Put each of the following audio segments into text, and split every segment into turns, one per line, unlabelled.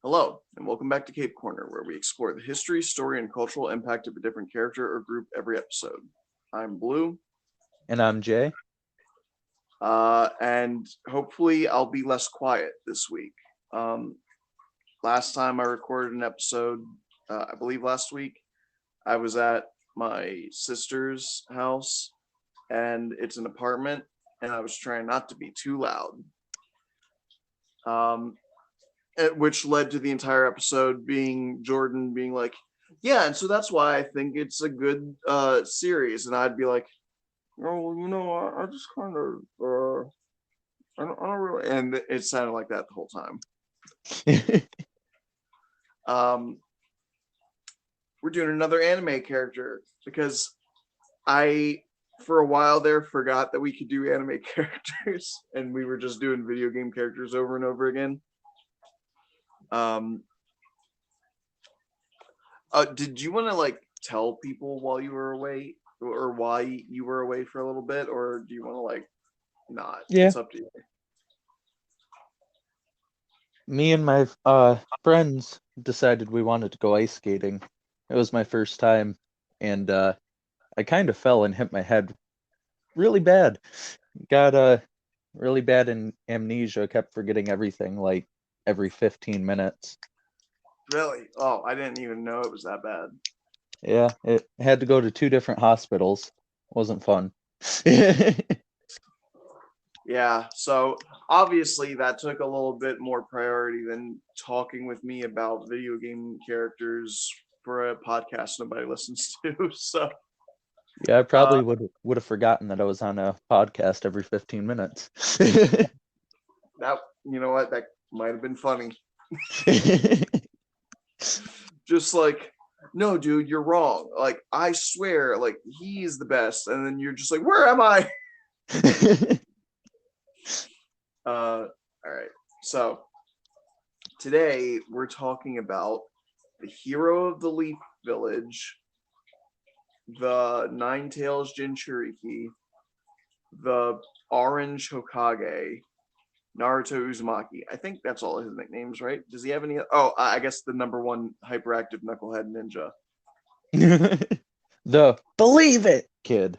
Hello, and welcome back to Cape Corner, where we explore the history, story, and cultural impact of a different character or group every episode. I'm Blue,
And I'm Jay.
and hopefully I'll be less quiet this week. Um, Last time I recorded an episode, I believe last week, I was at my sister's house, and it's an apartment, and I was trying not to be too loud. Um, which led to the entire episode being Jordan being like, "Yeah," and so that's why I think it's a good series, and I'd be like, "Oh, I just kind of I don't really," and it sounded like that the whole time. Um, we're doing another anime character because I, for a while there, forgot that we could do anime characters, and we were just doing video game characters over and over again. Um, did you want to like tell people while you were away, or why you were away for a little bit, or do you want to like not?
Yeah,
It's up to you.
me and my friends decided we wanted to go ice skating. It was my first time, and I kind of fell and hit my head really bad. Got really bad in amnesia, kept forgetting everything like every 15 minutes.
Really? Oh, I didn't even know it was that bad.
Yeah, it had to go to two different hospitals. Wasn't fun.
Yeah. So obviously that took a little bit more priority than talking with me about video game characters for a podcast nobody listens to. So
Yeah, I
uh,
probably would have forgotten that I was on a podcast every 15 minutes.
that what, that might have been funny. Just like, no, dude, you're wrong. Like, I swear, like, he's the best. And then you're just like, where am I? All right. So today we're talking about the hero of the Leaf Village, the Nine Tails Jinchuriki, the Orange Hokage, Naruto Uzumaki. I think that's all his nicknames, right? Does he have any? Oh, I guess the number one hyperactive knucklehead ninja.
The believe it kid.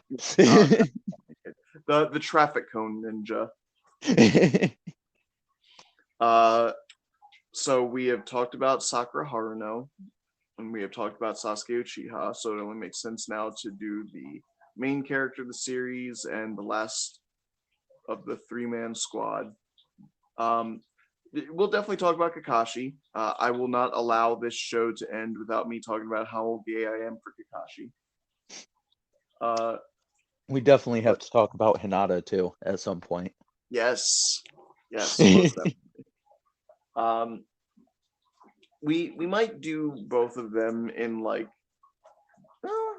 Uh, the traffic cone ninja. Uh, so we have talked about Sakura Haruno, and we have talked about Sasuke Uchiha. So it only makes sense now to do the main character of the series and the last of the three-man squad. Um, we'll definitely talk about Kakashi. I will not allow this show to end without me talking about how gay I am for Kakashi. Uh,
We definitely have
but
to talk about Hinata too at some point.
yes, yes, most definitely. Um, we might do both of them in like,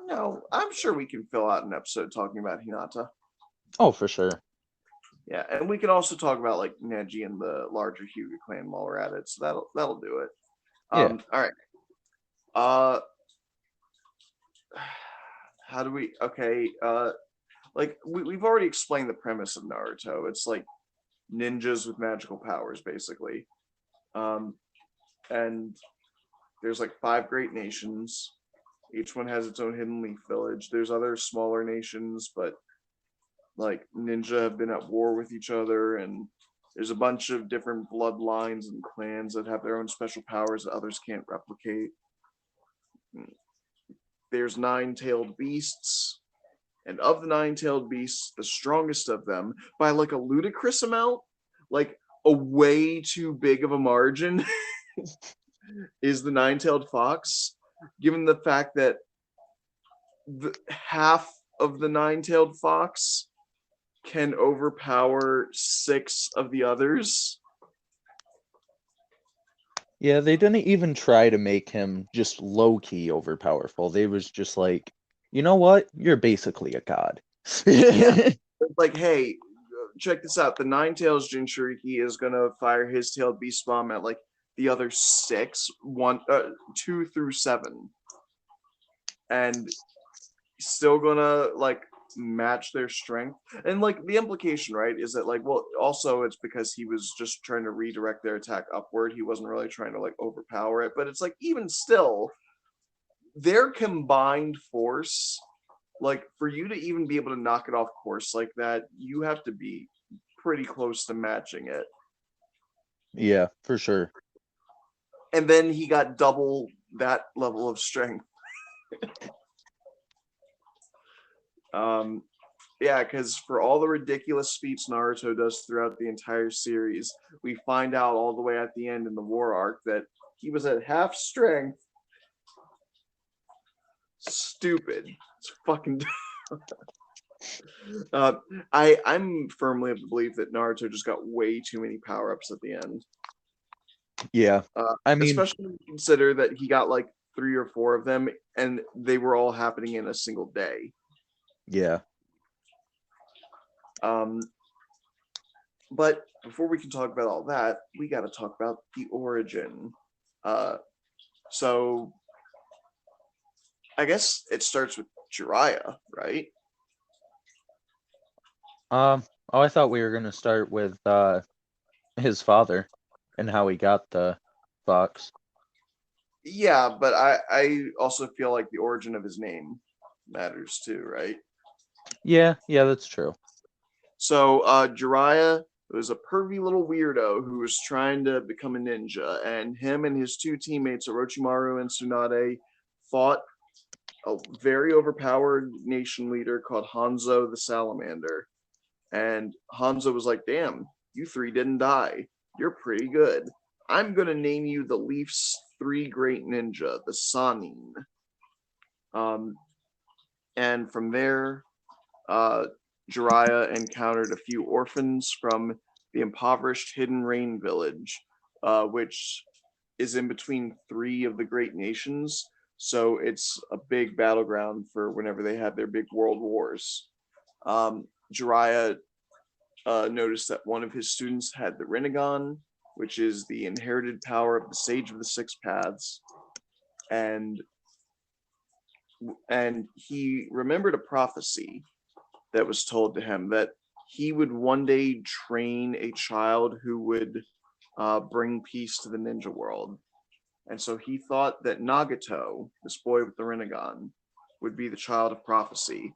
no, I'm sure we can fill out an episode talking about Hinata.
Oh, for sure.
Yeah, and we can also talk about like Neji and the larger Hyuga clan while we're at it. So that'll do it.
Yeah.
All right. Uh, how do we? Okay. Like we've already explained the premise of Naruto. It's like ninjas with magical powers, basically. Um, and there's like five great nations. Each one has its own hidden leaf village. There's other smaller nations, but like ninja have been at war with each other, and there's a bunch of different bloodlines and clans that have their own special powers that others can't replicate. There's nine-tailed beasts, and of the nine-tailed beasts, the strongest of them by like a ludicrous amount, like a way too big of a margin, is the nine-tailed fox, given the fact that half of the nine-tailed fox can overpower six of the others.
Yeah, they didn't even try to make him just low-key overpowerful. They was just like, you know what? You're basically a god.
Yeah, like, hey, check this out. The Nine Tails Jinchuriki is gonna fire his tailed beast bomb at like the other six, two through seven, and still gonna like match their strength. And like the implication, right, is that like, well, also it's because he was just trying to redirect their attack upward. He wasn't really trying to like overpower it. But it's like even still, their combined force, like for you to even be able to knock it off course like that, you have to be pretty close to matching it.
Yeah, for sure.
And then he got double that level of strength. Um, yeah, because for all the ridiculous feats Naruto does throughout the entire series, we find out all the way at the end in the war arc that he was at half strength. Stupid. It's fucking. uh, I'm firmly of the belief that Naruto just got way too many power ups at the end.
Yeah. I mean,
Especially when you consider that he got like 3 or 4 of them, and they were all happening in a single day.
yeah.
Um, but before we can talk about all that, we got to talk about the origin. Uh, so I guess it starts with Jiraiya, right?
Oh, I thought we were gonna start with his father and how he got the fox.
Yeah, but I also feel like the origin of his name matters too, right?
Yeah, yeah, that's true.
So Jiraiya was a pervy little weirdo who was trying to become a ninja, and him and his 2 teammates, Orochimaru and Tsunade, fought a very overpowered nation leader called Hanzo the Salamander. And Hanzo was like, damn, you 3 didn't die. You're pretty good. I'm going to name you the Leaf's 3 great ninja, the Sanin. Um, and from there, uh, Jiraiya encountered a few orphans from the impoverished Hidden Rain village, which is in between 3 of the great nations. So it's a big battleground for whenever they had their big world wars. Jiraiya noticed that one of his students had the Rinnegan, which is the inherited power of the Sage of the Six Paths, and he remembered a prophecy that was told to him that he would one day train a child who would bring peace to the ninja world. And so he thought that Nagato, this boy with the Rinnegan, would be the child of prophecy.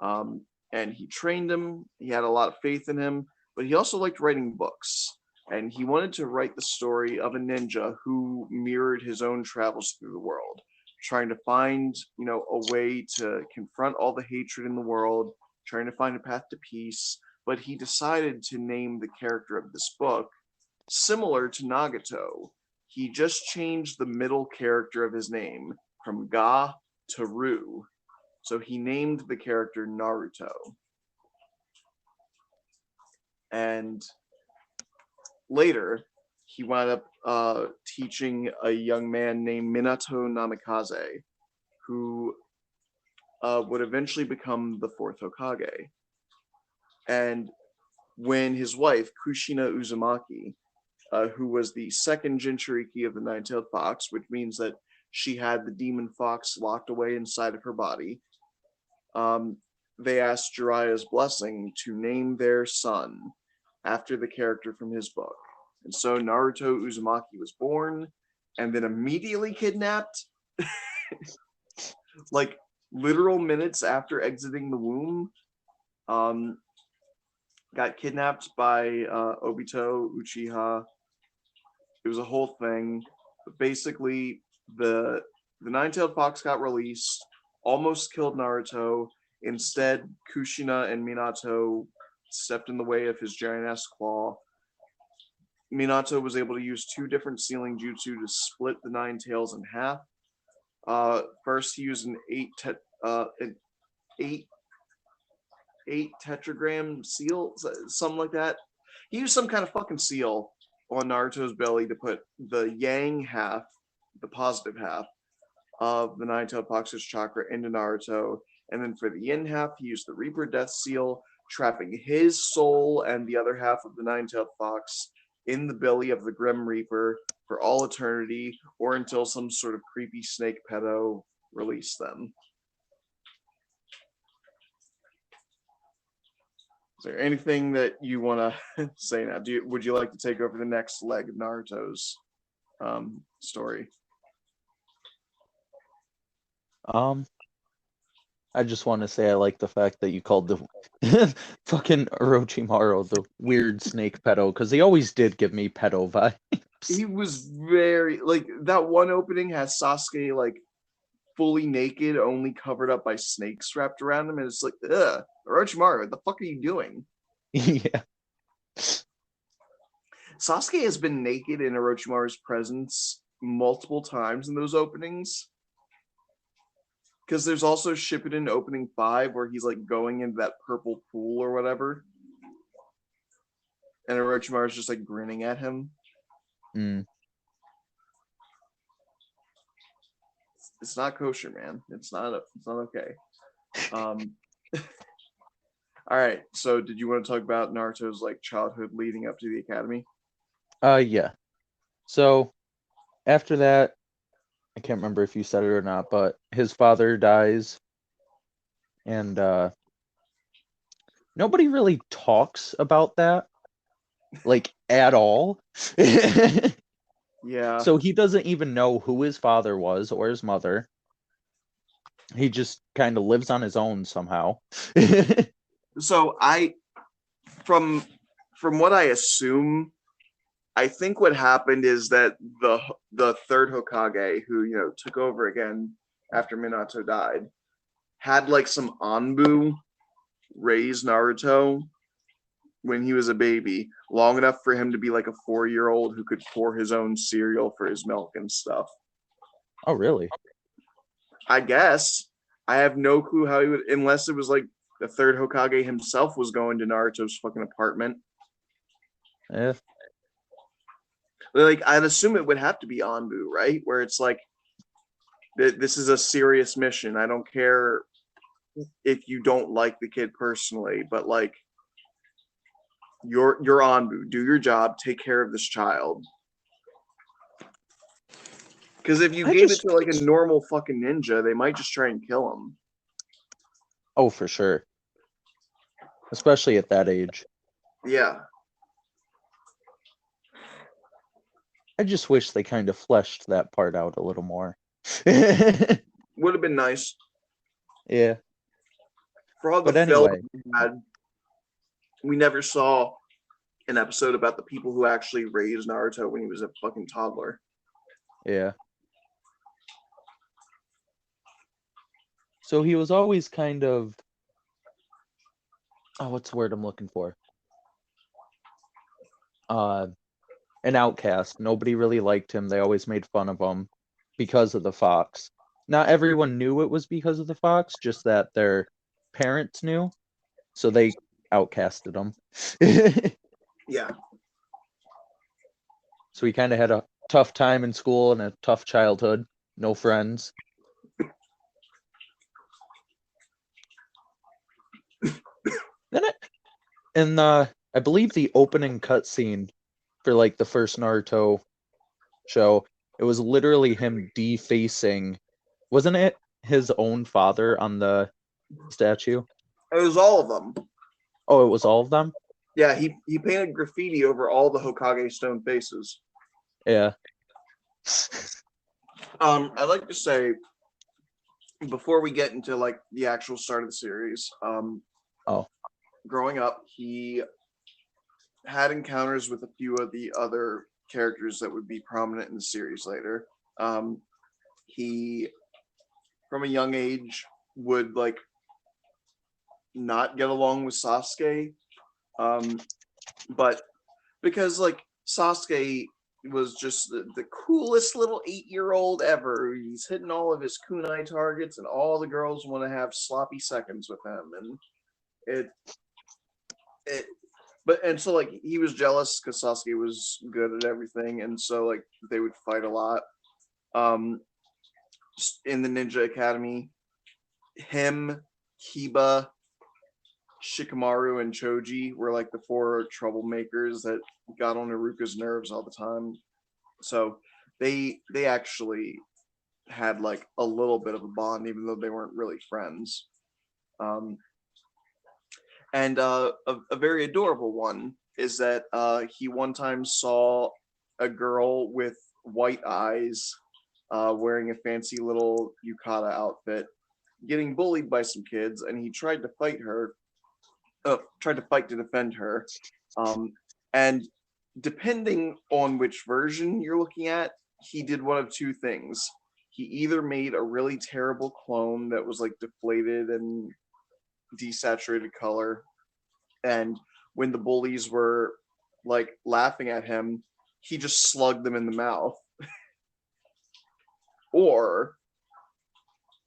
Um, and he trained him. He had a lot of faith in him, but he also liked writing books. And he wanted to write the story of a ninja who mirrored his own travels through the world, trying to find, a way to confront all the hatred in the world, trying to find a path to peace. But he decided to name the character of this book similar to Nagato. He just changed the middle character of his name from Ga to Ru. So he named the character Naruto. And later, he wound up teaching a young man named Minato Namikaze, who would eventually become the 4th Hokage. And when his wife, Kushina Uzumaki, who was the second Jinchuriki of the Nine-Tailed Fox, which means that she had the demon fox locked away inside of her body, they asked Jiraiya's blessing to name their son after the character from his book. And so Naruto Uzumaki was born and then immediately kidnapped, like literal minutes after exiting the womb. Got kidnapped by Obito Uchiha. It was a whole thing. But basically, the Nine-Tailed Fox got released, almost killed Naruto. Instead, Kushina and Minato stepped in the way of his giant-ass claw. Minato was able to use 2 different sealing jutsu to split the 9 tails in half. First, he used an 8 tetragram seal, something like that. He used some kind of fucking seal on Naruto's belly to put the yang half, the positive half, of the Nine-Tailed Fox's chakra into Naruto. And then for the yin half, he used the Reaper Death Seal, trapping his soul and the other half of the Nine-Tailed Fox in the belly of the Grim Reaper for all eternity, or until some sort of creepy snake pedo released them. Is there anything that you want to say now? Would you like to take over the next leg of Naruto's story?
Um, I just want to say I like the fact that you called the fucking Orochimaru the weird snake pedo, because he always did give me pedo vibes.
He was very like that one opening has Sasuke like fully naked, only covered up by snakes wrapped around him, and it's like, ugh, Orochimaru, what the fuck are you doing?
Yeah.
Sasuke has been naked in Orochimaru's presence multiple times in those openings. Because there's also Shippuden opening 5 where he's like going into that purple pool or whatever. And Orochimaru's just like grinning at him.
Mm.
It's not kosher, man. It's not okay. All right. So did you want to talk about Naruto's like childhood leading up to the academy?
Yeah. So after that, I can't remember if you said it or not, but his father dies, and nobody really talks about that, like at all.
Yeah.
So he doesn't even know who his father was or his mother. He just kind of lives on his own somehow.
So from what I assume, I think what happened is that the third Hokage, who took over again after Minato died, had like some Anbu raise Naruto when he was a baby, long enough for him to be like a 4-year-old who could pour his own cereal for his milk and stuff.
Oh, really?
I guess. I have no clue how he would, unless it was like the third Hokage himself was going to Naruto's fucking apartment.
Yeah.
Like, I'd assume it would have to be Anbu, right? Where it's like, this is a serious mission. I don't care if you don't like the kid personally, but like, you're Anbu. Do your job. Take care of this child. Because if you
I
gave it
just,
to like a normal fucking ninja, they might just try and kill him.
oh, for sure. Especially at that age.
Yeah.
I just wish they kind of fleshed that part out a little more.
Would have been nice.
Yeah.
For all the
But
film
anyway,
we had, we never saw an episode about the people who actually raised Naruto when he was a fucking toddler.
yeah. So he was always kind of, oh, what's the word I'm looking for? An outcast. Nobody really liked him. They always made fun of him because of the fox. Not everyone knew it was because of the fox, just that their parents knew, so they outcasted him.
Yeah.
So he kind of had a tough time in school and a tough childhood. No friends. Then it, and I believe the opening cutscene for like the first Naruto show, it was literally him defacing, wasn't it his own father on the statue?
It was all of them.
Oh, it was all of them?
Yeah, he painted graffiti over all the Hokage stone faces.
Yeah.
I'd like to say before we get into like the actual start of the series,
Oh.
growing up, he had encounters with a few of the other characters that would be prominent in the series later. He, from a young age, would like not get along with Sasuke, but because like Sasuke was just the coolest little 8-year-old ever. He's hitting all of his kunai targets, and all the girls want to have sloppy seconds with him, and it but and so like he was jealous because Sasuke was good at everything, and so like they would fight a lot. Um, in the Ninja Academy, him, Kiba, Shikamaru, and Choji were like the 4 troublemakers that got on Iruka's nerves all the time. So they actually had like a little bit of a bond, even though they weren't really friends. Um, And a very adorable one is that he one time saw a girl with white eyes wearing a fancy little yukata outfit getting bullied by some kids, and he tried to fight her, tried to fight to defend her. Um, and depending on which version you're looking at, he did one of two things. He either made a really terrible clone that was like deflated and desaturated color, and when the bullies were like laughing at him, he just slugged them in the mouth. Or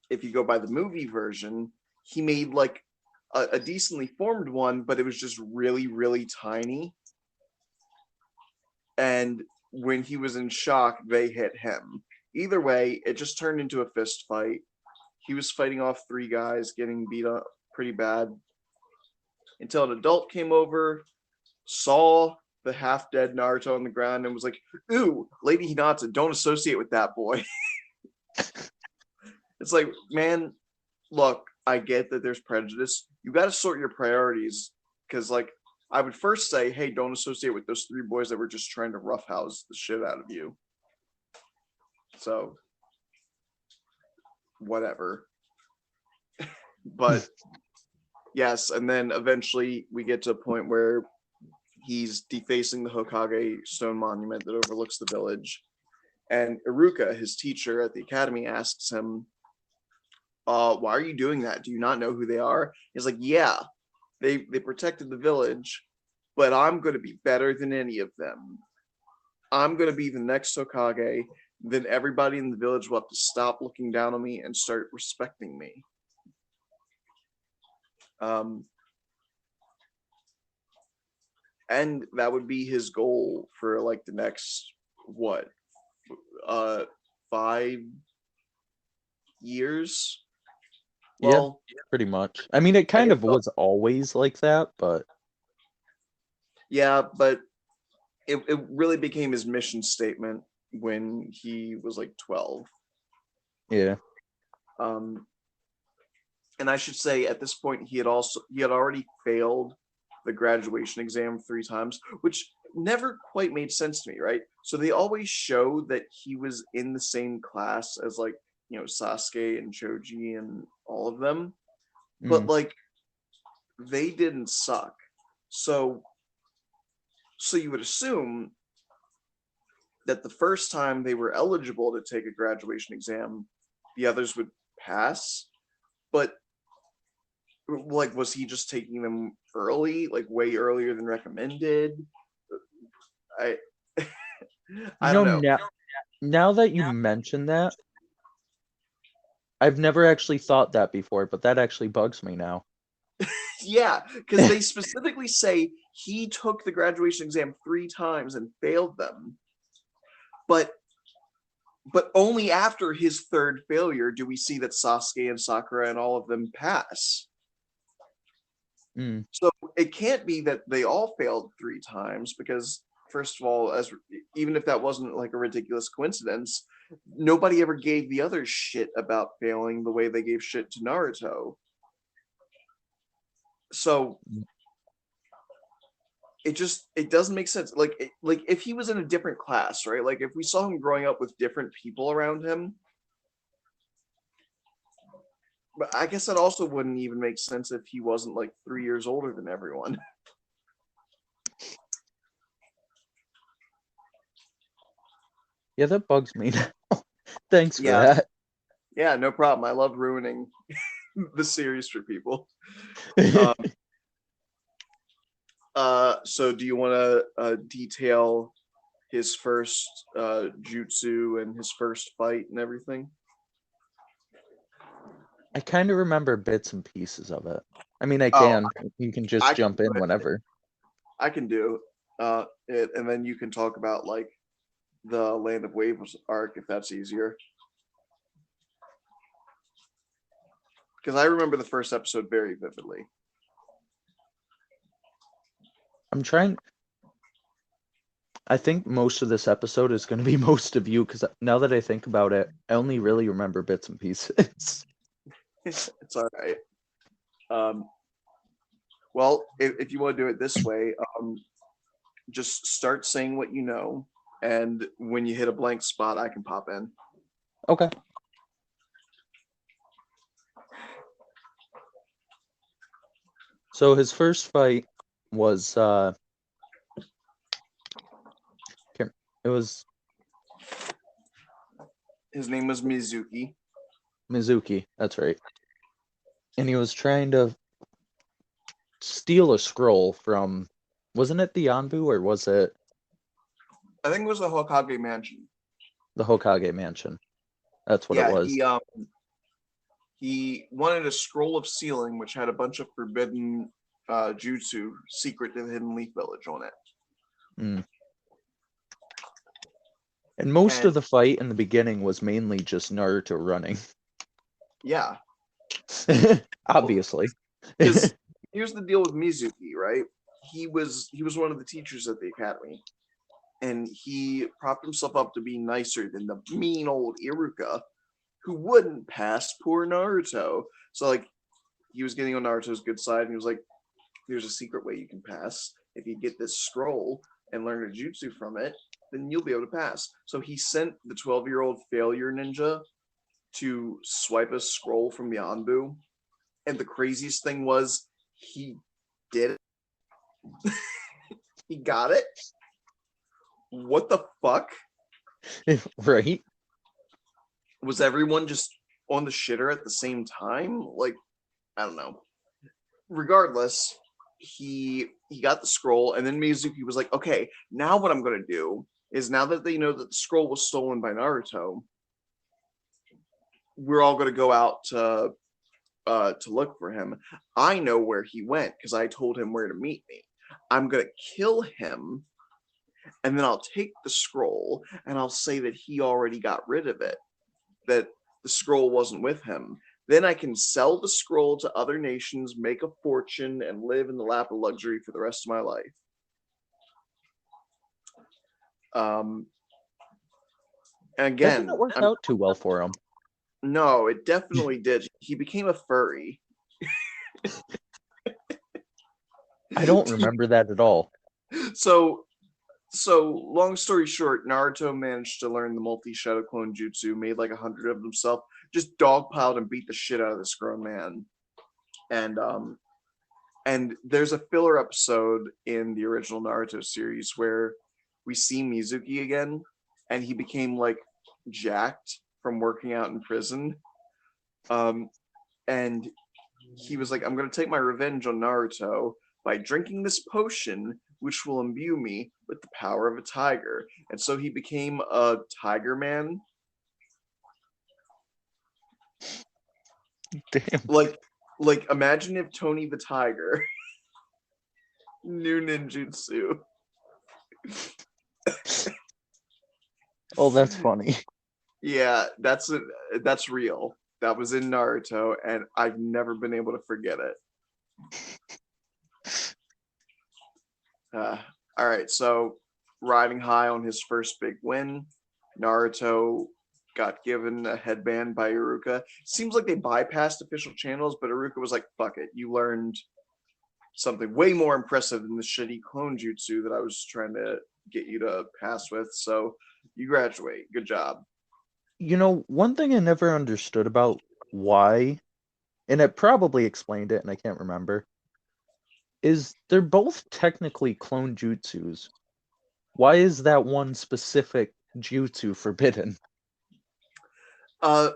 if you go by the movie version, he made like a decently formed one, but it was just really, really tiny. And when he was in shock, they hit him. Either way, it just turned into a fist fight. He was fighting off three guys, getting beat up pretty bad, until an adult came over, saw the half dead Naruto on the ground, and was like, "Ooh, Lady Hinata, don't associate with that boy." It's like, man, look, I get that there's prejudice. You got to sort your priorities, because, like, I would first say, hey, don't associate with those three boys that were just trying to roughhouse the shit out of you. So, whatever. But yes, and then eventually we get to a point where he's defacing the Hokage stone monument that overlooks the village. And Iruka, his teacher at the academy, asks him, why are you doing that? Do you not know who they are? He's like, yeah, they protected the village, but I'm going to be better than any of them. I'm going to be the next Hokage. Then everybody in the village will have to stop looking down on me and start respecting me. And that would be his goal for like the next what 5 years. Well,
Yeah, pretty much. I mean, it
I
kind
guess
of was always like that, but
yeah, but it really became his mission statement when he was like 12.
yeah.
Um, and I should say at this point he had already failed the graduation exam 3 times, which never quite made sense to me, right? So they always show that he was in the same class as like, Sasuke and Choji and all of them, but
Mm.
like they didn't suck. So you would assume that the first time they were eligible to take a graduation exam, the others would pass. But like, was he just taking them early, like way earlier than recommended? I
You
I don't
know,
know.
now that you mention that, I've never actually thought that before, but that actually bugs me now.
Yeah, because they specifically say he took the graduation exam 3 times and failed them, but only after his third failure do we see that Sasuke and Sakura and all of them pass.
Mm.
So it can't be that they all failed 3 times, because first of all, as even if that wasn't like a ridiculous coincidence, nobody ever gave the others shit about failing the way they gave shit to Naruto. So it doesn't make sense. Like if he was in a different class, right? Like if we saw him growing up with different people around him, but I guess that also wouldn't even make sense if he wasn't like 3 years older than everyone.
Yeah, that bugs me now. Thanks for
Yeah,
that.
yeah, no problem. I love ruining the series for people. Um, so do you want to detail his first jutsu and his first fight and everything?
I kind of remember bits and pieces of it. I mean, I
Oh,
can. You can just
I can
jump
do
in
it.
whenever.
I can do it, and then you can talk about like the Land of Waves arc if that's easier. Because I remember the first episode very vividly.
I'm trying. I think most of this episode is going to be most of you because now that I think about it, I only really remember bits and pieces.
It's all right. Um, Well, if you want to do it this way, just start saying what you know, and when you hit a blank spot, I can pop in.
Okay. So his first fight was it was
His name was Mizuki.
Mizuki, that's right. And he was trying to steal a scroll from, wasn't it the Anbu or was it
I think it was the Hokage Mansion.
the Hokage Mansion? That's what it
Yeah,
was.
he wanted a scroll of sealing, which had a bunch of forbidden jutsu secret to the Hidden Leaf Village on it.
Mm. And most
And
of the fight in the beginning was mainly just Naruto running.
yeah,
Obviously.
because here's the deal with Mizuki, right? He was one of the teachers at the academy, and he propped himself up to be nicer than the mean old Iruka, who wouldn't pass poor Naruto. So like he was getting on Naruto's good side, and he was like, "There's a secret way you can pass. If you get this scroll and learn a jutsu from it, then you'll be able to pass." So he sent the 12-year-old failure ninja to swipe a scroll from the Anbu, and the craziest thing was he did it. He got it. What the fuck?
Right?
Was everyone just on the shitter at the same time? Like, I don't know. Regardless, he got the scroll, and then Mizuki was like, "Okay, now what I'm gonna do is now that they know that the scroll was stolen by Naruto, we're all gonna go out to look for him. I know where he went because I told him where to meet me. I'm gonna kill him, and then I'll take the scroll and I'll say that he already got rid of it, that the scroll wasn't with him. Then I can sell the scroll to other nations, make a fortune, and live in the lap of luxury for the rest of my life." And
That didn't
again,
work out too well for him.
no, it definitely did. He became a furry.
I don't remember that at all.
So long story short, Naruto managed to learn the multi-shadow clone jutsu, made like 100 of himself, just dogpiled and beat the shit out of this grown man. And there's a filler episode in the original Naruto series where we see Mizuki again, and he became like jacked from working out in prison. And he was like, "I'm gonna take my revenge on Naruto by drinking this potion, which will imbue me with the power of a tiger." And so he became a tiger man.
Damn.
Like imagine if Tony the Tiger knew ninjutsu.
Oh, that's funny.
Yeah, that's real. That was in Naruto, and I've never been able to forget it. All right, so riding high on his first big win, Naruto got given a headband by Iruka. Seems like they bypassed official channels, but Iruka was like, "Fuck it, you learned something way more impressive than the shitty clone jutsu that I was trying to get you to pass with. So you graduate. Good job."
You know, one thing I never understood about why, and it probably explained it and I can't remember, is they're both technically clone jutsus. Why is that one specific jutsu forbidden?
Uh,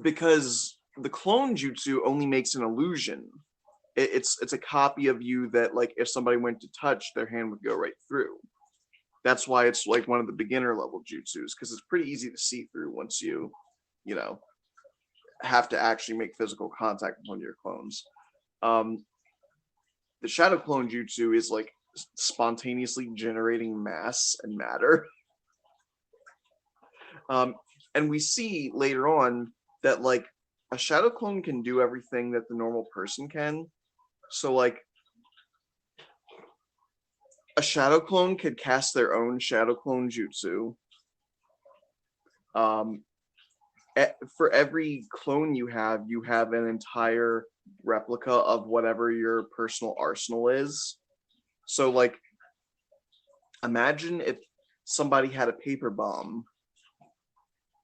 because the clone jutsu only makes an illusion. It's a copy of you that like if somebody went to touch, their hand would go right through. That's why it's like one of the beginner level jutsus because it's pretty easy to see through once you know, have to actually make physical contact with one of your clones. Um, the shadow clone jutsu is like spontaneously generating mass and matter. Um, and we see later on that like a shadow clone can do everything that the normal person can. So like a shadow clone could cast their own shadow clone jutsu. Um, for every clone you have an entire replica of whatever your personal arsenal is. So, like, imagine if somebody had a paper bomb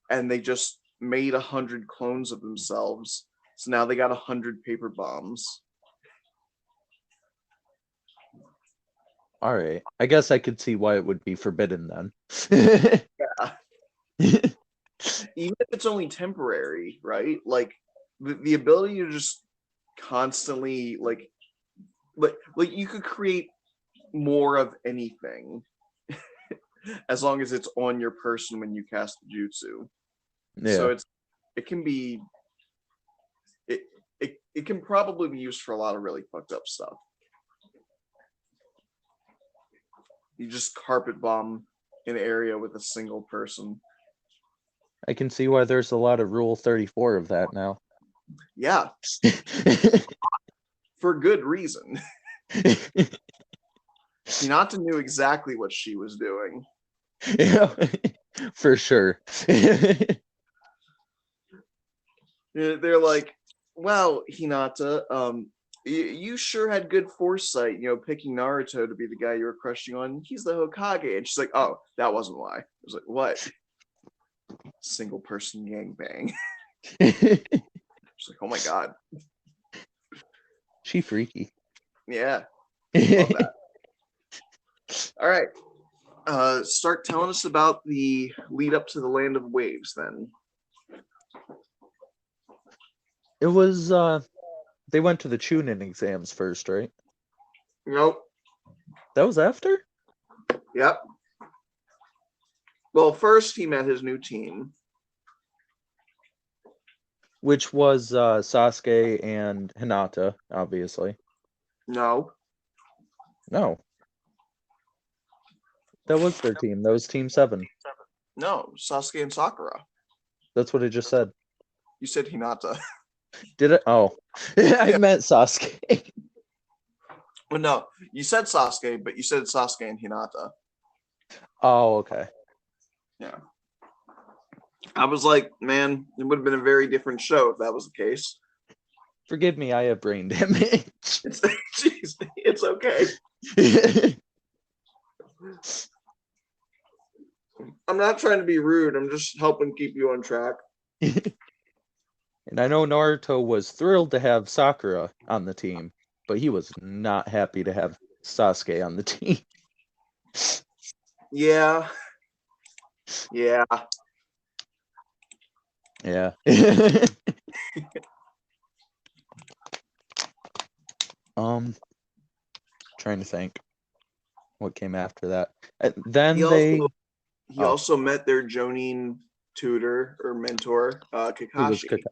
and they just made 100 clones of themselves. So now they got 100 paper bombs.
All right. I guess I could see why it would be forbidden then.
Yeah. Even if it's only temporary, right? Like the ability to just constantly like you could create more of anything as long as it's on your person when you cast the jutsu. So
Yeah.
it can be it can probably be used for a lot of really fucked up stuff. You just carpet bomb an area with a single person.
I can see why there's a lot of Rule 34 of that now.
Yeah, for good reason. Hinata knew exactly what she was doing.
Yeah, for sure.
They're like, "Wow, Hinata, you sure had good foresight, picking Naruto to be the guy you were crushing on. He's the Hokage." And she's like, "Oh, that wasn't why." I was like, "What?" Single person gangbang. She's like, "Oh my god."
She freaky.
Yeah, love that. All right. Start telling us about the lead up to the Land of Waves then.
It was they went to the Chunin exams first, right?
Nope.
That was after?
Yep. Well, first he met his new team.
Which was Sasuke and Hinata, obviously.
No.
No. That was their team. That was Team 7.
No, Sasuke and Sakura.
That's what I just said.
You said Hinata.
Did it? Oh. I meant Sasuke.
Well, no, you said Sasuke, but you said Sasuke and Hinata.
Oh, okay.
Yeah. I was like, man, it would have been a very different show if that was the case.
Forgive me, I have brain damage.
Jeez, it's okay. I'm not trying to be rude. I'm just helping keep you on track.
And I know Naruto was thrilled to have Sakura on the team, but he was not happy to have Sasuke on the team.
Yeah. Yeah.
Yeah. Trying to think what came after that. Then
he also met their Jonin tutor or mentor, Kakashi.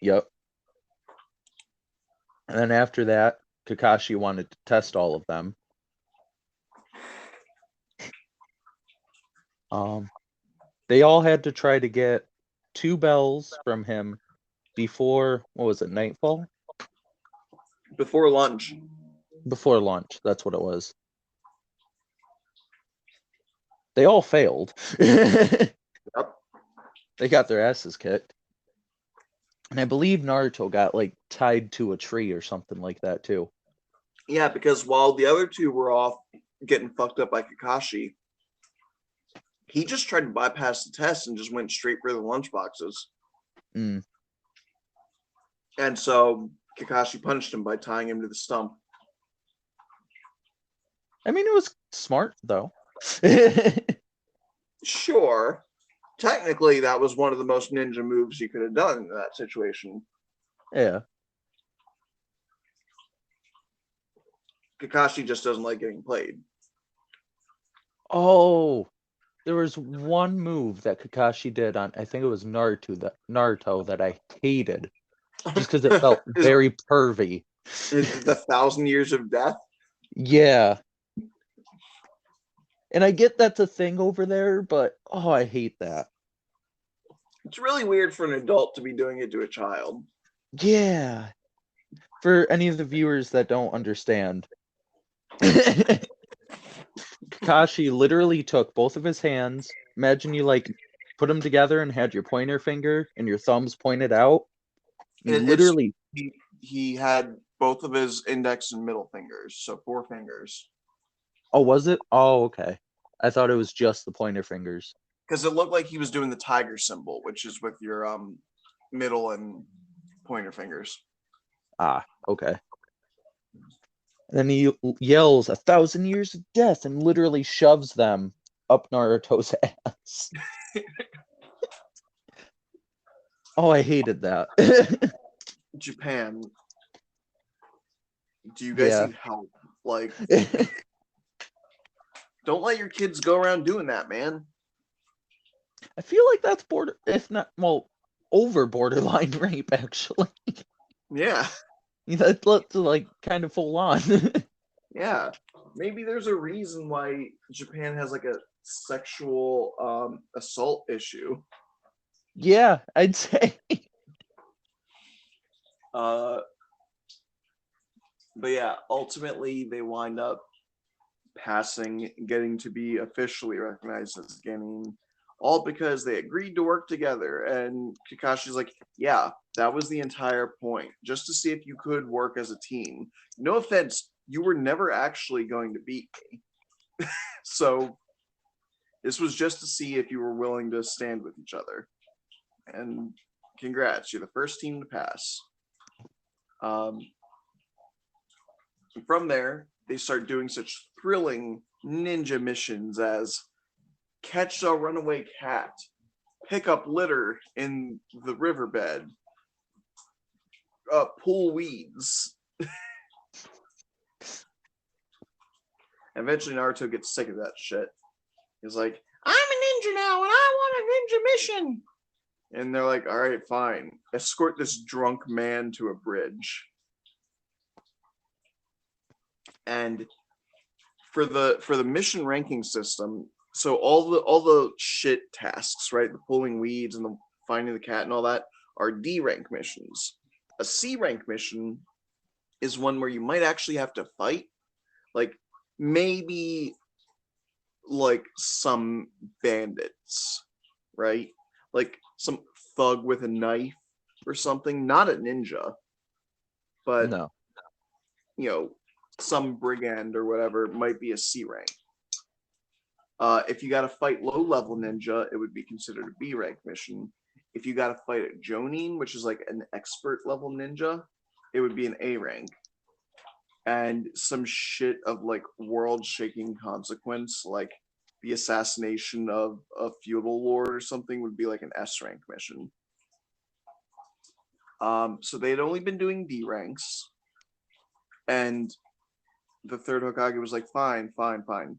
Yep. And then after that, Kakashi wanted to test all of them. They all had to try to get 2 bells from him before, what was it, nightfall?
Before lunch.
Before lunch, that's what it was. They all failed.
Yep.
They got their asses kicked. And I believe Naruto got like tied to a tree or something like that too.
Yeah, because while the other two were off getting fucked up by Kakashi, he just tried to bypass the test and just went straight for the lunchboxes.
Mm.
And so Kakashi punished him by tying him to the stump.
I mean, it was smart though.
Sure. Technically, that was one of the most ninja moves you could have done in that situation.
Yeah.
Kakashi just doesn't like getting played.
Oh, there was one move that Kakashi did on, I think it was Naruto that I hated. Just because it felt very pervy.
The 1,000 Years of Death?
Yeah. And I get that's a thing over there, but oh, I hate that.
It's really weird for an adult to be doing it to a child.
Yeah. For any of the viewers that don't understand, Kakashi literally took both of his hands. Imagine you like put them together and had your pointer finger and your thumbs pointed out.
It's he had both of his index and middle fingers, so 4 fingers.
Oh, was it? Oh, okay. I thought it was just the pointer fingers.
Because it looked like he was doing the tiger symbol, which is with your middle and pointer fingers.
Ah, okay. And then he yells 1,000 years of death and literally shoves them up Naruto's ass. Oh, I hated that.
Japan, do you guys
Yeah.
need help? Like, don't let your kids go around doing that, man.
I feel like that's border, if not, well, over borderline rape, actually.
Yeah,
That's like kind of full on.
yeah. Maybe there's a reason why Japan has like a sexual assault issue.
Yeah, I'd say.
Uh, but yeah, ultimately they wind up passing, getting to be officially recognized as Genin, all because they agreed to work together. And Kakashi's like, yeah, that was the entire point, just to see if you could work as a team. No offense, you were never actually going to beat me. So this was just to see if you were willing to stand with each other. And congrats, you're the first team to pass. Um, from there, they start doing such thrilling ninja missions as catch a runaway cat, pick up litter in the riverbed, pull weeds. Eventually, Naruto gets sick of that shit. He's like, I'm a ninja now and I want a ninja mission. And they're like, all right, fine. Escort this drunk man to a bridge. And for the mission ranking system, so all the shit tasks, right? The pulling weeds and the finding the cat and all that are D rank missions. A C rank mission is one where you might actually have to fight. Like maybe like some bandits, right? Like some thug with a knife or something. Not a ninja, but
No.
you know, some brigand or whatever might be a C rank. If you got to fight low level ninja, it would be considered a B rank mission. If you got to fight a Jonin, which is like an expert level ninja, it would be an A rank. And some shit of like world shaking consequence, like the assassination of a feudal lord or something, would be like an S rank mission. So they had only been doing D ranks, and the third Hokage was like, fine, fine, fine.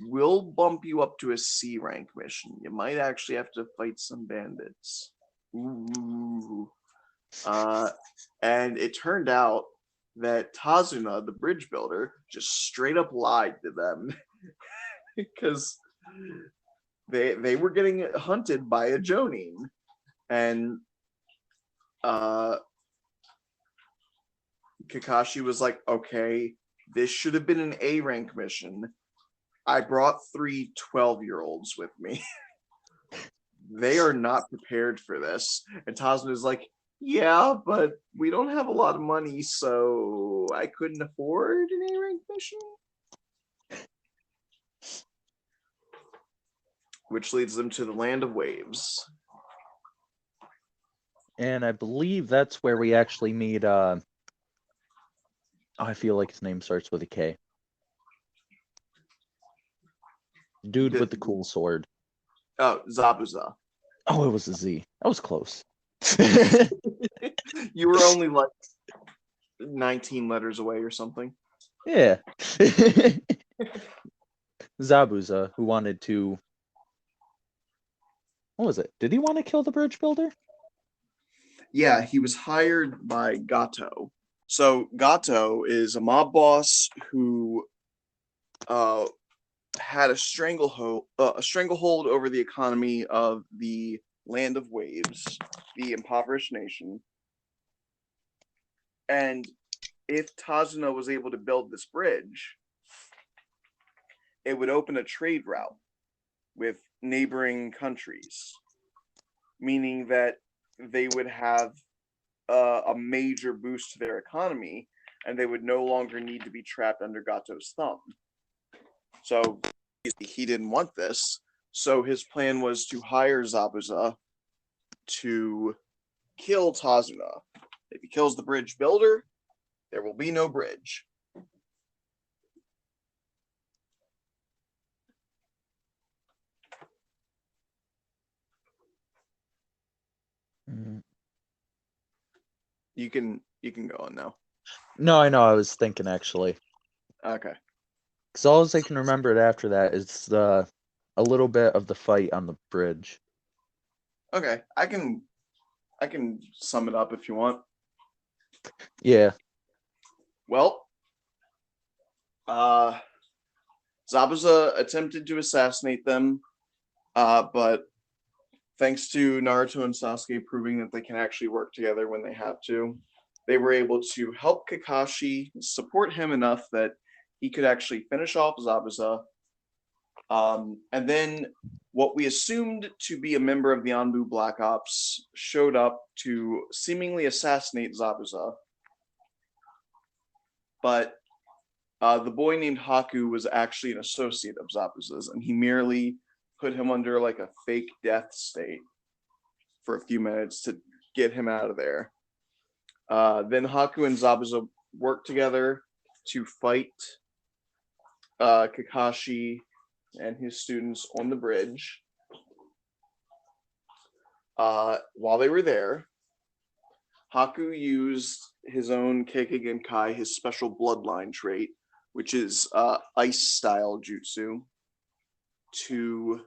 We'll bump you up to a C rank mission. You might actually have to fight some bandits. Ooh. And it turned out that Tazuna, the bridge builder, just straight up lied to them because they were getting hunted by a Jonin. And Kakashi was like, okay, this should have been an A rank mission. I brought 3 12-year-olds with me. They are not prepared for this. And Tasman is like, yeah, but we don't have a lot of money, so I couldn't afford an A rank mission. Which leads them to the Land of Waves.
And I believe that's where we actually meet I feel like his name starts with a K. Dude with the cool sword.
Oh, Zabuza.
Oh, it was a Z. That was close.
You were only like 19 letters away or something.
Yeah. Zabuza, who wanted to. What was it? Did he want to kill the bridge builder?
Yeah, he was hired by Gato. So Gato is a mob boss who had a stranglehold over the economy of the Land of Waves, the impoverished nation. And if Tazuna was able to build this bridge, it would open a trade route with neighboring countries, meaning that they would have a major boost to their economy, and they would no longer need to be trapped under Gato's thumb. So he didn't want this. So his plan was to hire Zabuza to kill Tazuna. If he kills the bridge builder, there will be no bridge.
Mm.
You can go on now.
No, I know. I was thinking actually,
Okay.
because all I can remember it after that is a little bit of the fight on the bridge.
Okay. I can sum it up if you want.
Yeah.
Well, Zabuza attempted to assassinate them, but thanks to Naruto and Sasuke proving that they can actually work together when they have to, they were able to help Kakashi, support him enough that he could actually finish off Zabuza. And then what we assumed to be a member of the Anbu Black Ops showed up to seemingly assassinate Zabuza. But the boy named Haku was actually an associate of Zabuza's, and he merely put him under like a fake death state for a few minutes to get him out of there. Then Haku and Zabuza worked together to fight Kakashi and his students on the bridge. While they were there, Haku used his own Kekkei Genkai, his special bloodline trait, which is ice-style jutsu, to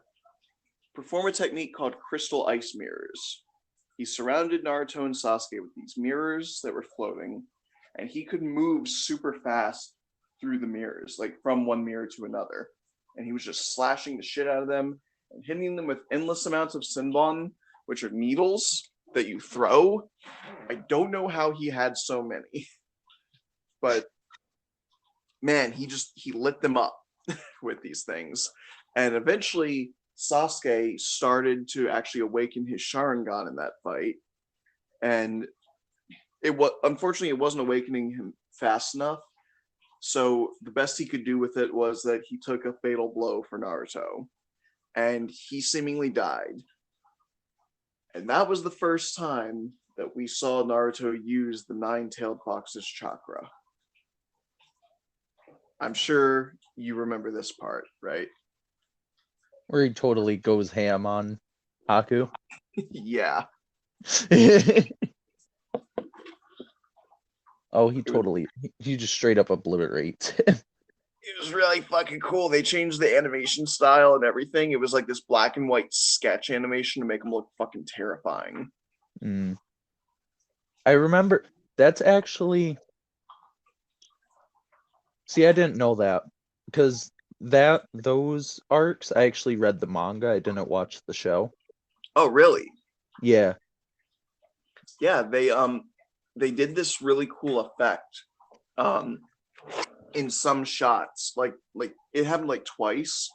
perform a technique called crystal ice mirrors. He surrounded Naruto and Sasuke with these mirrors that were floating, and he could move super fast through the mirrors, like from one mirror to another. And he was just slashing the shit out of them and hitting them with endless amounts of Senbon, which are needles that you throw. I don't know how he had so many, but man, he lit them up with these things. And eventually Sasuke started to actually awaken his Sharingan in that fight. And unfortunately it wasn't awakening him fast enough. So the best he could do with it was that he took a fatal blow for Naruto. And he seemingly died. And that was the first time that we saw Naruto use the nine-tailed fox's chakra. I'm sure you remember this part, right?
Where he totally goes ham on Haku.
Yeah.
Oh, he just straight up obliterates.
It was really fucking cool. They changed the animation style and everything. It was like this black and white sketch animation to make him look fucking terrifying.
Mm. I remember that's actually. See, I didn't know that because those arcs I actually read the manga. I didn't watch the show.
Oh, really?
Yeah.
Yeah, they did this really cool effect in some shots. Like it happened like twice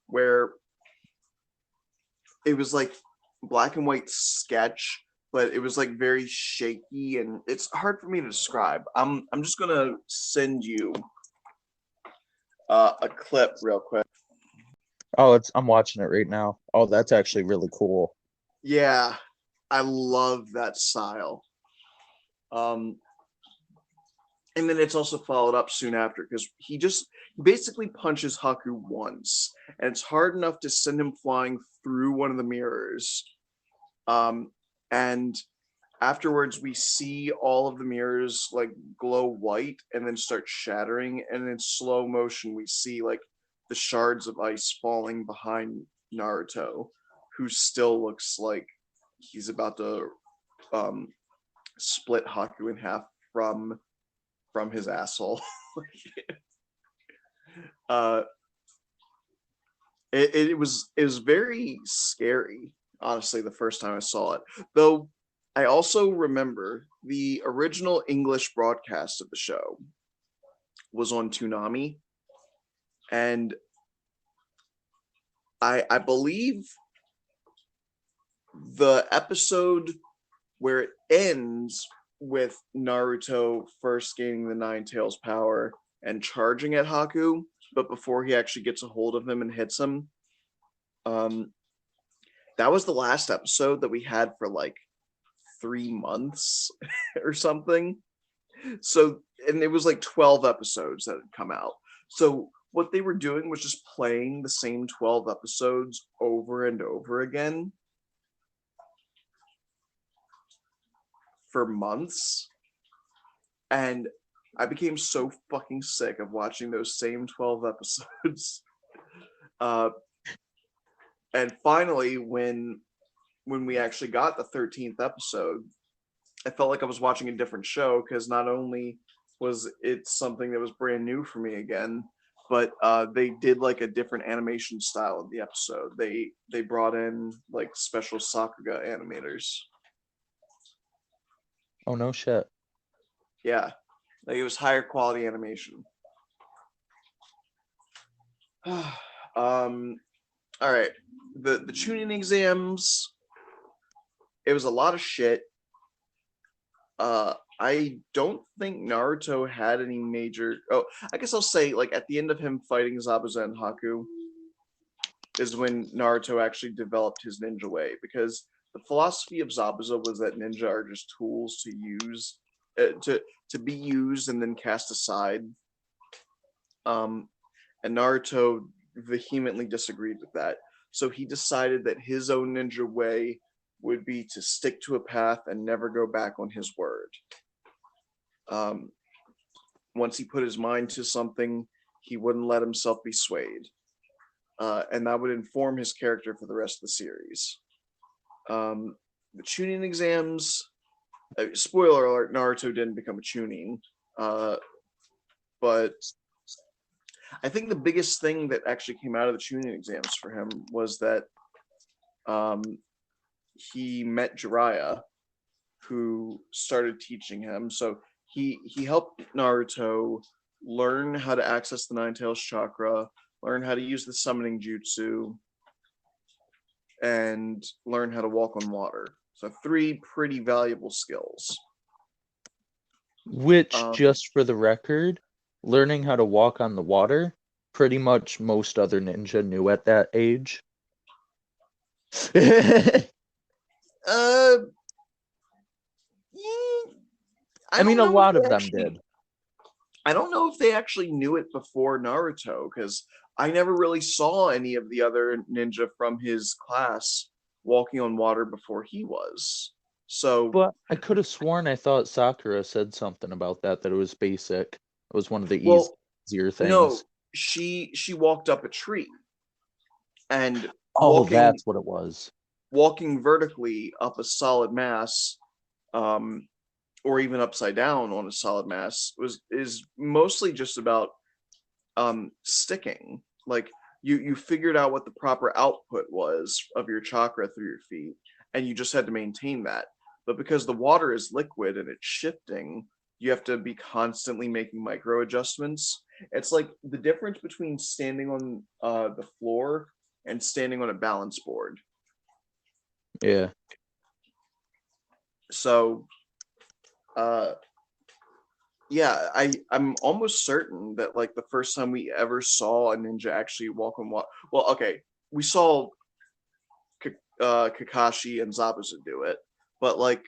where it was like black and white sketch, but it was like very shaky and it's hard for me to describe. I'm just gonna send you a clip real quick.
Oh, I'm watching it right now. Oh, that's actually really cool.
Yeah, I love that style. And then it's also followed up soon after because he basically punches Haku once, and it's hard enough to send him flying through one of the mirrors. And afterwards, we see all of the mirrors like glow white and then start shattering, and in slow motion, we see like the shards of ice falling behind Naruto, who still looks like he's about to split Haku in half from his asshole. It was very scary, honestly, the first time I saw it. Though I also remember the original English broadcast of the show was on Toonami, and I believe the episode where it ends with Naruto first gaining the Nine Tails power and charging at Haku, but before he actually gets a hold of him and hits him. Um, that was the last episode that we had for like 3 months or something. So, and it was like 12 episodes that had come out. So, what they were doing was just playing the same 12 episodes over and over again for months. And I became so fucking sick of watching those same 12 episodes. Uh, and finally, when we actually got the 13th episode, I felt like I was watching a different show because not only was it something that was brand new for me again, but they did like a different animation style of the episode. They brought in like special Sakuga animators.
Oh no shit.
Yeah, like it was higher quality animation. All right, the tuning exams. It was a lot of shit. I don't think Naruto had any major. Oh, I guess I'll say like at the end of him fighting Zabuza and Haku is when Naruto actually developed his ninja way, because the philosophy of Zabuza was that ninja are just tools to use, to be used and then cast aside. Um, and Naruto vehemently disagreed with that. So he decided that his own ninja way would be to stick to a path and never go back on his word. Um, Once he put his mind to something, he wouldn't let himself be swayed. And that would inform his character for the rest of the series. The tuning exams, spoiler alert, Naruto didn't become a tuning. But I think the biggest thing that actually came out of the tuning exams for him was that he met Jiraiya, who started teaching him. So he helped Naruto learn how to access the Nine Tails chakra, learn how to use the summoning jutsu, and learn how to walk on water. So 3 pretty valuable skills.
Which, just for the record, learning how to walk on the water, pretty much most other ninja knew at that age.
Uh,
I mean, a lot of them did.
I don't know if they actually knew it before Naruto, because I never really saw any of the other ninja from his class walking on water before he was. So,
But I could have sworn I thought Sakura said something about that it was basic. It was one of the
well,
easier things.
no, she walked up a tree, and
oh, that's what it was.
Walking vertically up a solid mass, or even upside down on a solid mass, is mostly just about sticking. Like you figured out what the proper output was of your chakra through your feet, and you just had to maintain that. But because the water is liquid and it's shifting, you have to be constantly making micro adjustments. It's like the difference between standing on the floor and standing on a balance board.
Yeah.
So yeah, I'm almost certain that like the first time we ever saw a ninja actually walk on water. Well, okay, we saw Kakashi and Zabuza do it, but like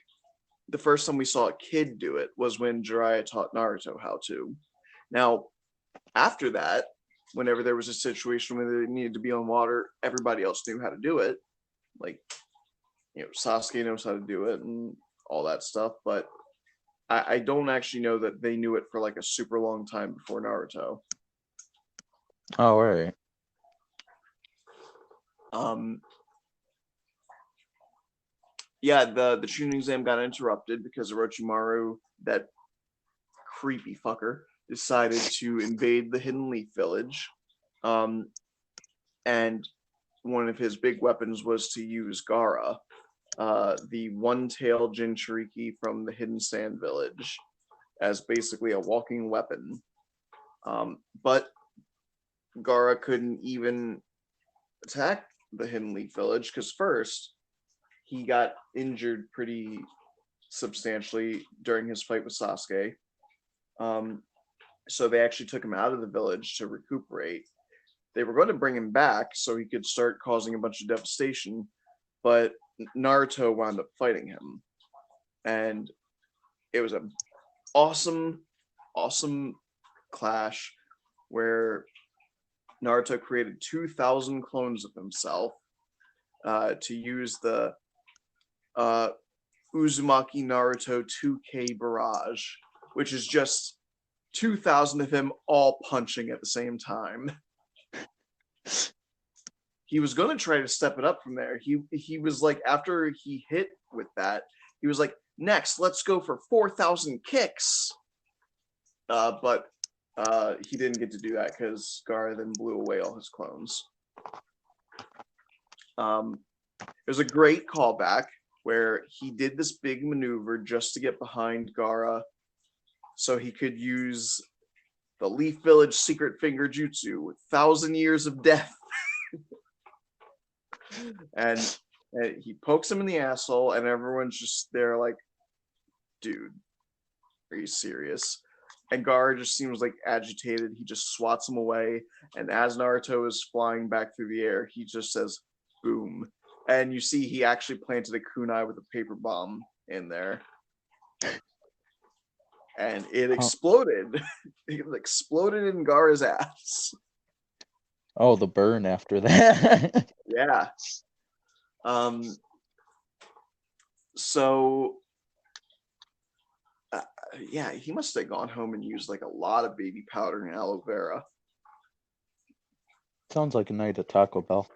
the first time we saw a kid do it was when Jiraiya taught Naruto how to. Now, after that, whenever there was a situation where they needed to be on water, everybody else knew how to do it. Like, Sasuke knows how to do it and all that stuff, but I don't actually know that they knew it for like a super long time before Naruto.
Oh, right.
Yeah, the tuning exam got interrupted because Orochimaru, that creepy fucker, decided to invade the Hidden Leaf Village. And one of his big weapons was to use Gaara, the one-tailed Jinchuriki from the Hidden Sand Village, as basically a walking weapon. But Gaara couldn't even attack the Hidden Leaf Village because first he got injured pretty substantially during his fight with Sasuke. Um, so they actually took him out of the village to recuperate. They were going to bring him back so he could start causing a bunch of devastation, but Naruto wound up fighting him, and it was an awesome, awesome clash where Naruto created 2,000 clones of himself to use the uh, Uzumaki Naruto 2K barrage, which is just 2,000 of him all punching at the same time. He was going to try to step it up from there. He was like, after he hit with that, he was like, next, let's go for 4,000 kicks. But he didn't get to do that because Gaara then blew away all his clones. It was a great callback where he did this big maneuver just to get behind Gaara so he could use the Leaf Village secret finger jutsu with 1,000 years of death. and he pokes him in the asshole, and everyone's just there like, dude, are you serious? And Gaara just seems like agitated. He just swats him away, and as Naruto is flying back through the air, he just says, boom. And you see he actually planted a kunai with a paper bomb in there. And it exploded. It exploded in Gaara's ass.
Oh, the burn after that.
Yeah. So yeah, he must have gone home and used like a lot of baby powder and aloe vera.
Sounds like a night at Taco Bell.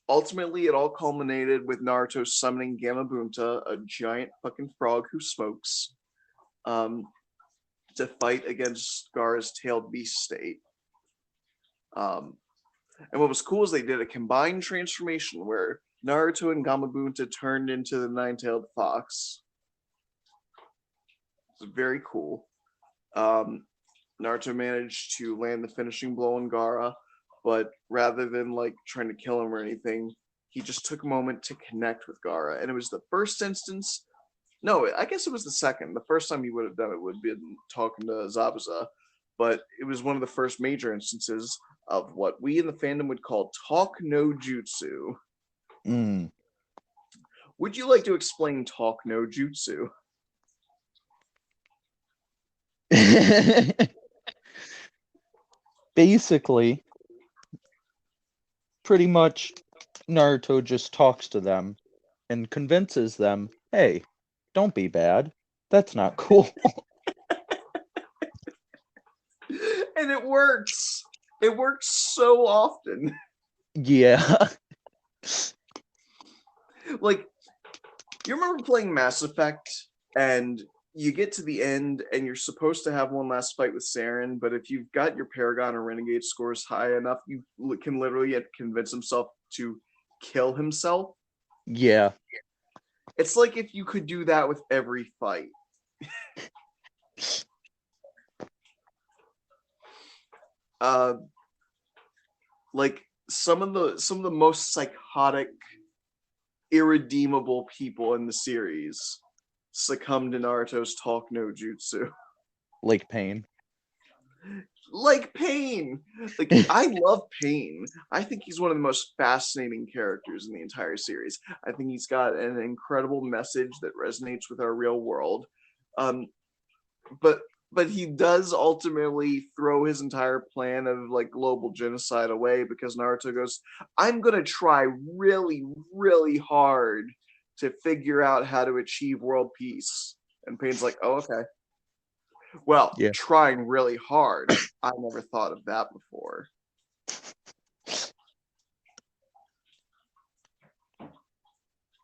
Ultimately, it all culminated with Naruto summoning Gamabunta, a giant fucking frog who smokes, to fight against Gaara's tailed beast state. And what was cool is they did a combined transformation where Naruto and Gamabunta turned into the nine-tailed fox. It's very cool. Naruto managed to land the finishing blow on Gaara, but rather than like trying to kill him or anything, he just took a moment to connect with Gaara. And it was the first instance. No, I guess it was the second. The first time he would have done it would have been talking to Zabuza, but it was one of the first major instances of what we in the fandom would call talk no jutsu.
Mm.
Would you like to explain talk no jutsu?
Basically, pretty much Naruto just talks to them and convinces them, hey, don't be bad. That's not cool.
And it works. It works so often.
Yeah.
Like, you remember playing Mass Effect and you get to the end and you're supposed to have one last fight with Saren, but if you've got your Paragon or Renegade scores high enough, you can literally convince himself to kill himself.
Yeah.
It's like if you could do that with every fight. Like some of the most psychotic, irredeemable people in the series succumbed to Naruto's talk no jutsu.
Like Pain.
Like Pain. Like, I love Pain. I think he's one of the most fascinating characters in the entire series. I think he's got an incredible message that resonates with our real world. But he does ultimately throw his entire plan of like global genocide away because Naruto goes, I'm gonna try really, really hard to figure out how to achieve world peace. And Pain's like, oh, okay. Well,
Yeah.
trying really hard. I never thought of that before.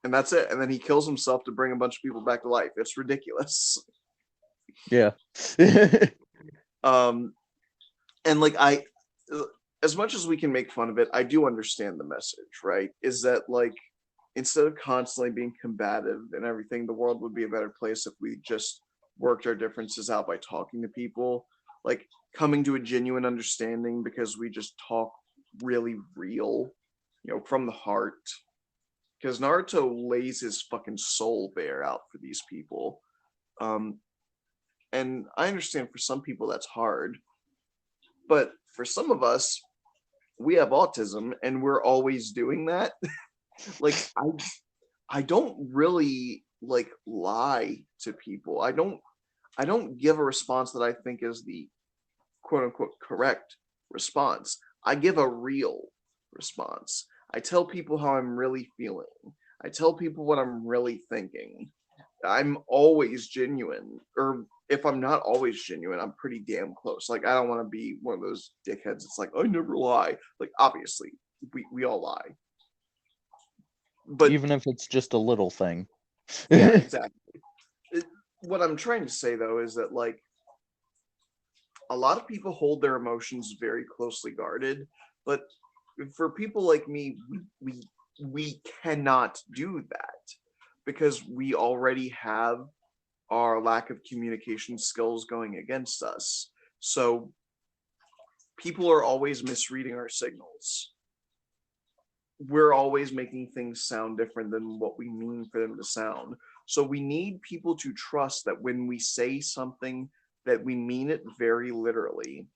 And that's it. And then he kills himself to bring a bunch of people back to life. It's ridiculous.
Yeah.
And like as much as we can make fun of it, I do understand the message, right? Is that like instead of constantly being combative and everything, the world would be a better place if we just worked our differences out by talking to people, like coming to a genuine understanding because we just talk really real, from the heart. Because Naruto lays his fucking soul bare out for these people. Um, and I understand for some people that's hard, but for some of us, we have autism and we're always doing that. Like I don't really like lie to people. I don't give a response that I think is the quote unquote correct response. I give a real response. I tell people how I'm really feeling. I tell people what I'm really thinking. I'm always genuine, or if I'm not always genuine, I'm pretty damn close. Like I don't want to be one of those dickheads. It's like I never lie. Like obviously, we all lie, but
Even if it's just a little thing.
yeah, exactly. What I'm trying to say though is that like a lot of people hold their emotions very closely guarded, but for people like me, we cannot do that because we already have our lack of communication skills going against us. So people are always misreading our signals. We're always making things sound different than what we mean for them to sound. So we need people to trust that when we say something that we mean it very literally.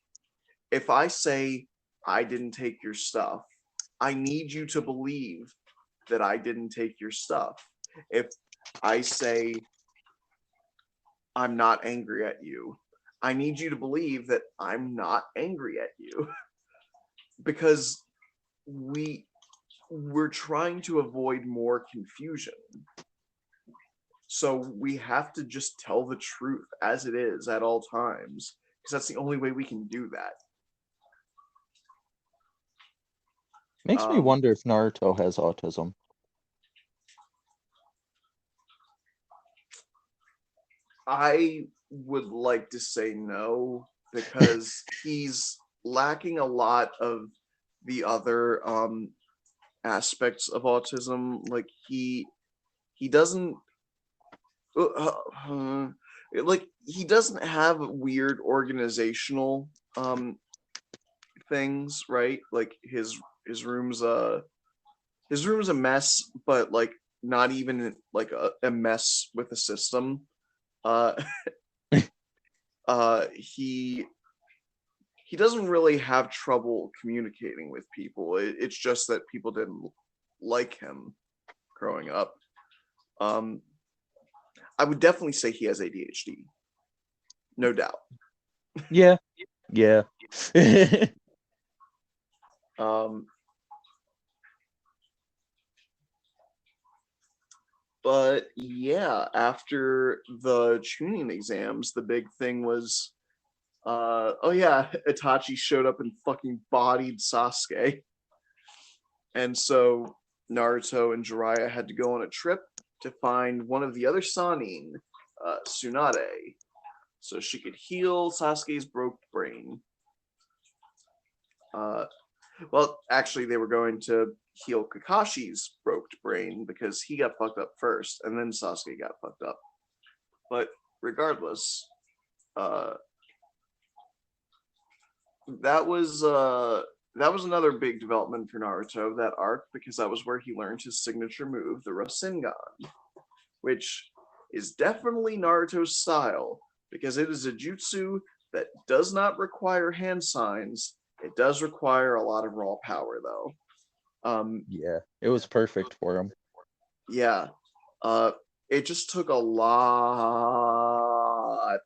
If I say I didn't take your stuff, I need you to believe that I didn't take your stuff. If I say I'm not angry at you, I need you to believe that I'm not angry at you because we we're trying to avoid more confusion. So we have to just tell the truth as it is at all times because that's the only way we can do that.
Makes me
Um,
wonder if Naruto has autism.
I would like to say no because he's lacking a lot of the other aspects of autism. Like he doesn't like he doesn't have weird organizational things, right? Like his room's his room's a mess, but like not even like a mess with a system. Uh he doesn't really have trouble communicating with people. It's just that people didn't like him growing up. Um, I would definitely say he has ADHD, no doubt.
Yeah, yeah.
Um, but yeah, after the tuning exams, the big thing was, oh yeah, Itachi showed up and fucking bodied Sasuke, and so Naruto and Jiraiya had to go on a trip to find one of the other Sanin, Tsunade, so she could heal Sasuke's broke brain. Uh, well, actually, they were going to heal Kakashi's broke brain because he got fucked up first, and then Sasuke got fucked up. But regardless, uh, that was uh, that was another big development for Naruto, that arc, because that was where he learned his signature move, the Rasengan, which is definitely Naruto's style because it is a jutsu that does not require hand signs. It does require a lot of raw power, though.
Yeah, it was perfect for him.
Yeah, uh, it just took a lot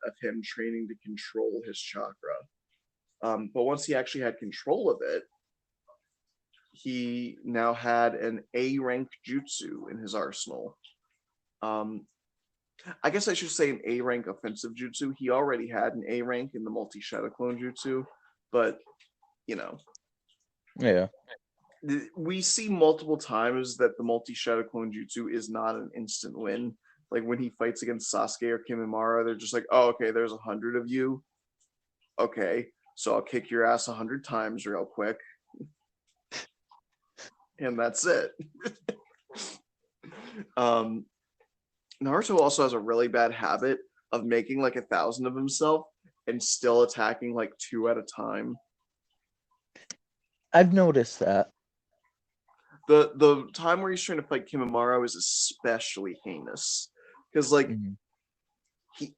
of him training to control his chakra. But once he actually had control of it, he now had an A rank jutsu in his arsenal. Um, I guess I should say an A rank offensive jutsu. He already had an A rank in the multi shadow clone jutsu, but you know,
Yeah.
we see multiple times that the multi shadow clone jutsu is not an instant win. Like when he fights against Sasuke or Kimimara, they're just like, "Oh, okay, there's 100 of you. Okay, so I'll kick your ass 100 times real quick, and that's it." um, Naruto also has a really bad habit of making like 1,000 of himself and still attacking like two at a time.
I've noticed that.
The time where he's trying to fight Kimimaro is especially heinous because like
Mhm.
he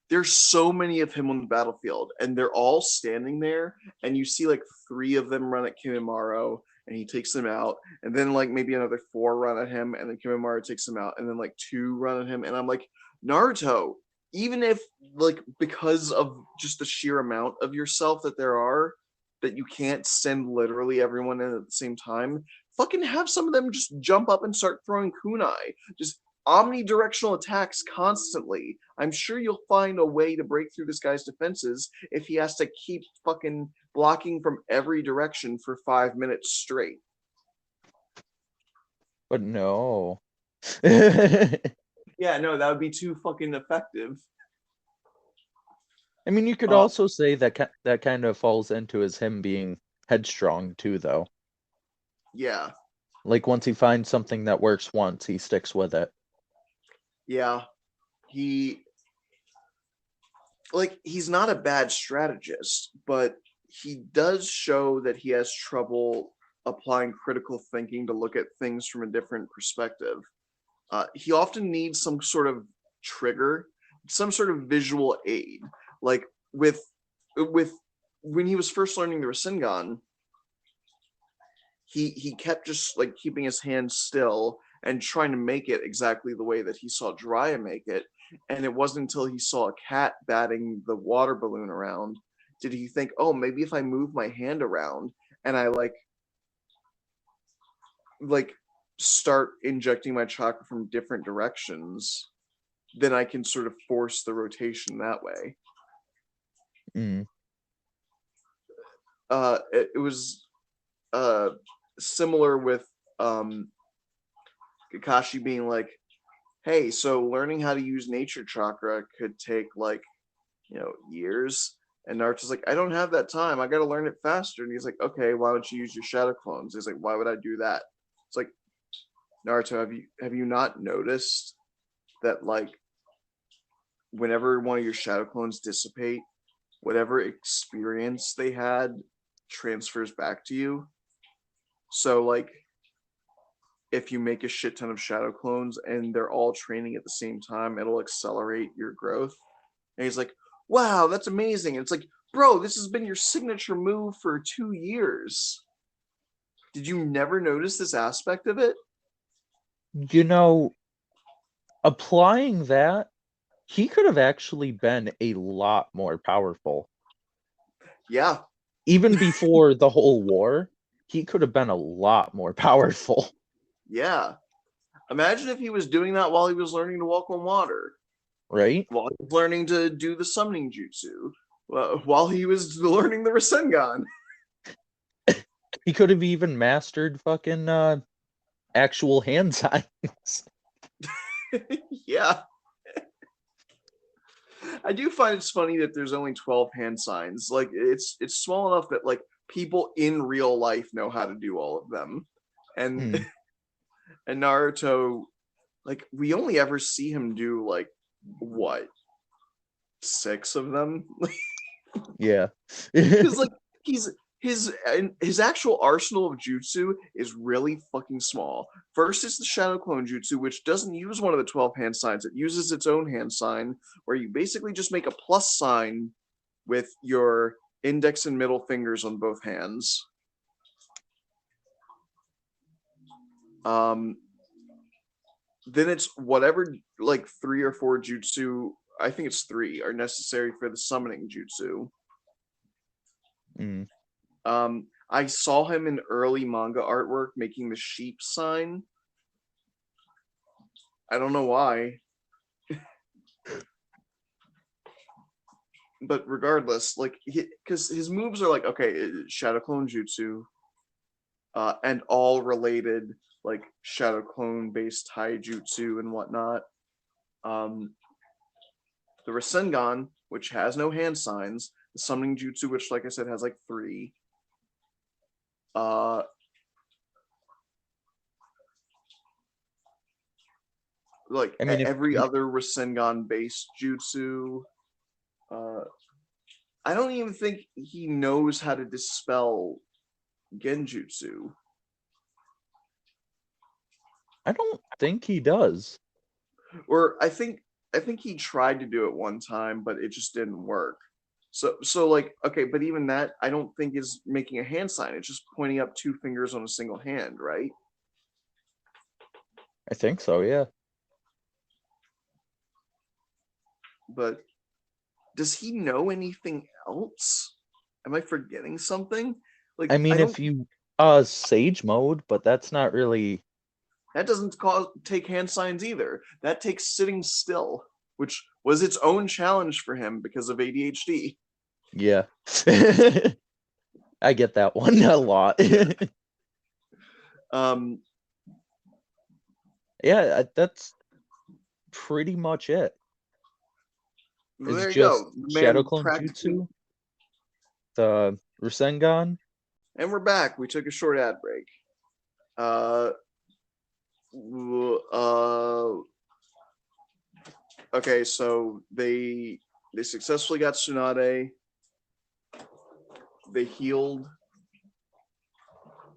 there's so many of him on the battlefield, and they're all standing there, and you see like three of them run at Kimimaro, and he takes them out, and then like maybe another four run at him, and then Kimimaro takes him out, and then like two run at him, and I'm like, Naruto, even if like because of just the sheer amount of yourself that there are, that you can't send literally everyone in at the same time, fucking have some of them just jump up and start throwing kunai. Just omnidirectional attacks constantly. I'm sure you'll find a way to break through this guy's defenses if he has to keep fucking blocking from every direction for 5 minutes straight.
But no. I
Yeah, no, that would be too fucking effective.
mean, you could
Uh,
also say that that kind of falls into his him being headstrong too, though.
yeah,
Like once he finds something that works once, he sticks with it.
yeah. He he's not a bad strategist, but he does show that he has trouble applying critical thinking to look at things from a different perspective. He often needs some sort of trigger, some sort of visual aid. Like with when he was first learning the Rasengan, he kept just like keeping his hand still and trying to make it exactly the way that he saw Jiraiya make it. And it wasn't until he saw a cat batting the water balloon around did he think, oh, maybe if I move my hand around and I like start injecting my chakra from different directions, then I can sort of force the rotation that way.
Mm.
It was uh similar with um Kakashi being like, hey, so learning how to use nature chakra could take like, years. And Naruto's like, I don't have that time. I got to learn it faster. And he's like, okay, why don't you use your shadow clones? He's like, why would I do that? It's like, Naruto, have you not noticed that like whenever one of your shadow clones dissipate, whatever experience they had transfers back to you? So like if you make a shit ton of shadow clones and they're all training at the same time, it'll accelerate your growth. And he's like, wow, that's amazing. And it's like, bro, this has been your signature move for 2 years. Did you never notice this aspect of it?
You know, applying that, he could have actually been a lot more powerful.
Yeah,
Even before the whole war, he could have been a lot more powerful,
yeah. Imagine if he was doing that while he was learning to walk on water,
right?
while he was learning to do the summoning jutsu, while he was learning the Rasengan.
He could have even mastered fucking actual hand signs.
Yeah. I do find it's funny that there's only 12 hand signs. Like it's small enough that like people in real life know how to do all of them. And
Mm,
and Naruto, like we only ever see him do like what, six of them?
yeah.
Because like he's his actual arsenal of jutsu is really fucking small. First is the shadow clone jutsu, which doesn't use one of the 12 hand signs. It uses its own hand sign, where you basically just make a plus sign with your index and middle fingers on both hands. Um, then it's whatever like three or four jutsu. I think it's three are necessary for the summoning jutsu.
Mm,
I saw him in early manga artwork making the sheep sign. I don't know why, but regardless, like because his moves are like okay, shadow clone jutsu, and all related like shadow clone based taijutsu and whatnot. Um, the Rasengan, which has no hand signs, the summoning jutsu, which like I said has like three. Uh, like
I mean, if
every other Rasengan based jutsu. Uh, I don't even think he knows how to dispel genjutsu.
I don't think he does.
Or I think he tried to do it one time, but it just didn't work. So like okay, but even that I don't think is making a hand sign. It's just pointing up two fingers on a single hand, right?
I think so, yeah.
But does he know anything else? Am I forgetting something? Like
I
I
mean,
don't.
if you sage mode, but that's not really.
That doesn't take hand signs either. That takes sitting still, which was its own challenge for him because of ADHD.
Yeah. I get that one a lot.
Um,
Yeah, that's pretty much it. It's
there you
just
go. The
Shadow
man
Clone
practically.
Jutsu, the Rasengan.
And we're back. We took a short ad break. Uh, uh, okay, so they successfully got Tsunade. They healed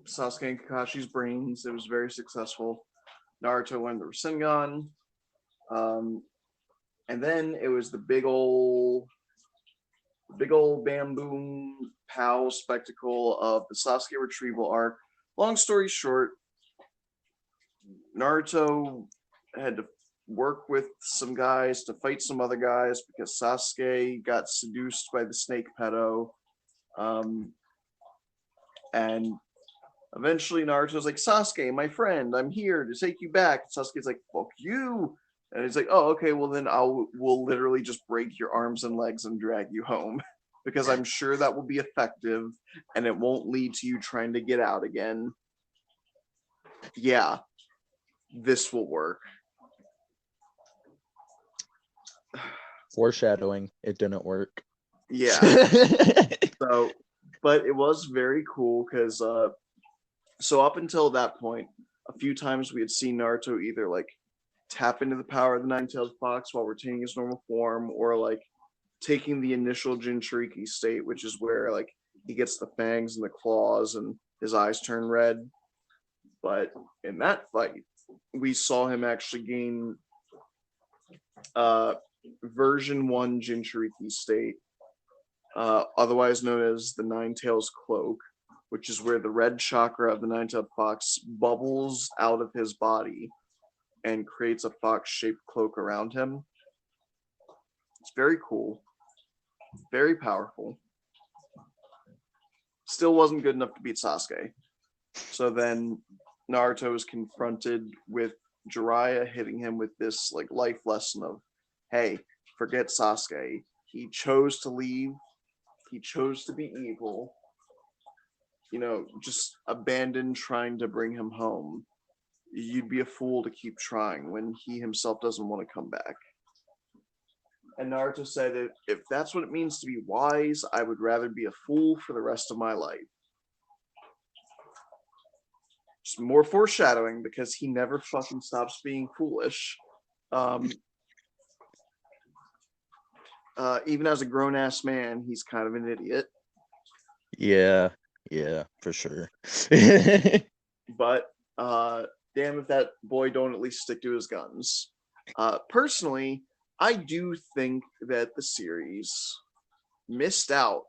Sasuke and Kakashi's brains. It was very successful. Naruto learned the Rasengan. Um, and then it was the big old bamboo pow spectacle of the Sasuke retrieval arc. Long story short, Naruto had to work with some guys to fight some other guys because Sasuke got seduced by the snake pedo. Um, and eventually Naruto's like, Sasuke, my friend, I'm here to take you back. And Sasuke's like, fuck you. And he's like, oh, okay, well then we'll literally just break your arms and legs and drag you home. Because I'm sure that will be effective and it won't lead to you trying to get out again. Yeah, this will work.
Foreshadowing. It didn't work.
Yeah. So, but it was very cool because so up until that point, a few times we had seen Naruto either like tap into the power of the Nine-Tailed Fox while retaining his normal form, or like taking the initial Jinchuriki state, which is where like he gets the fangs and the claws and his eyes turn red. But in that fight, we saw him actually gain uh, version one Jinchuriki state, otherwise known as the Nine Tails Cloak, which is where the red chakra of the Nine-Tailed Fox bubbles out of his body and creates a fox-shaped cloak around him. It's very cool, very powerful. Still wasn't good enough to beat Sasuke. So then Naruto is confronted with Jiraiya hitting him with this like life lesson of, hey, forget Sasuke. He chose to leave. He chose to be evil. Just abandon trying to bring him home. You'd be a fool to keep trying when he himself doesn't want to come back. And Naruto said, if that's what it means to be wise, I would rather be a fool for the rest of my life. Just more foreshadowing because he never fucking stops being foolish. Even as a grown ass man, he's kind of an idiot.
Yeah, for sure.
But damn if that boy don't at least stick to his guns. Personally, I do think that the series missed out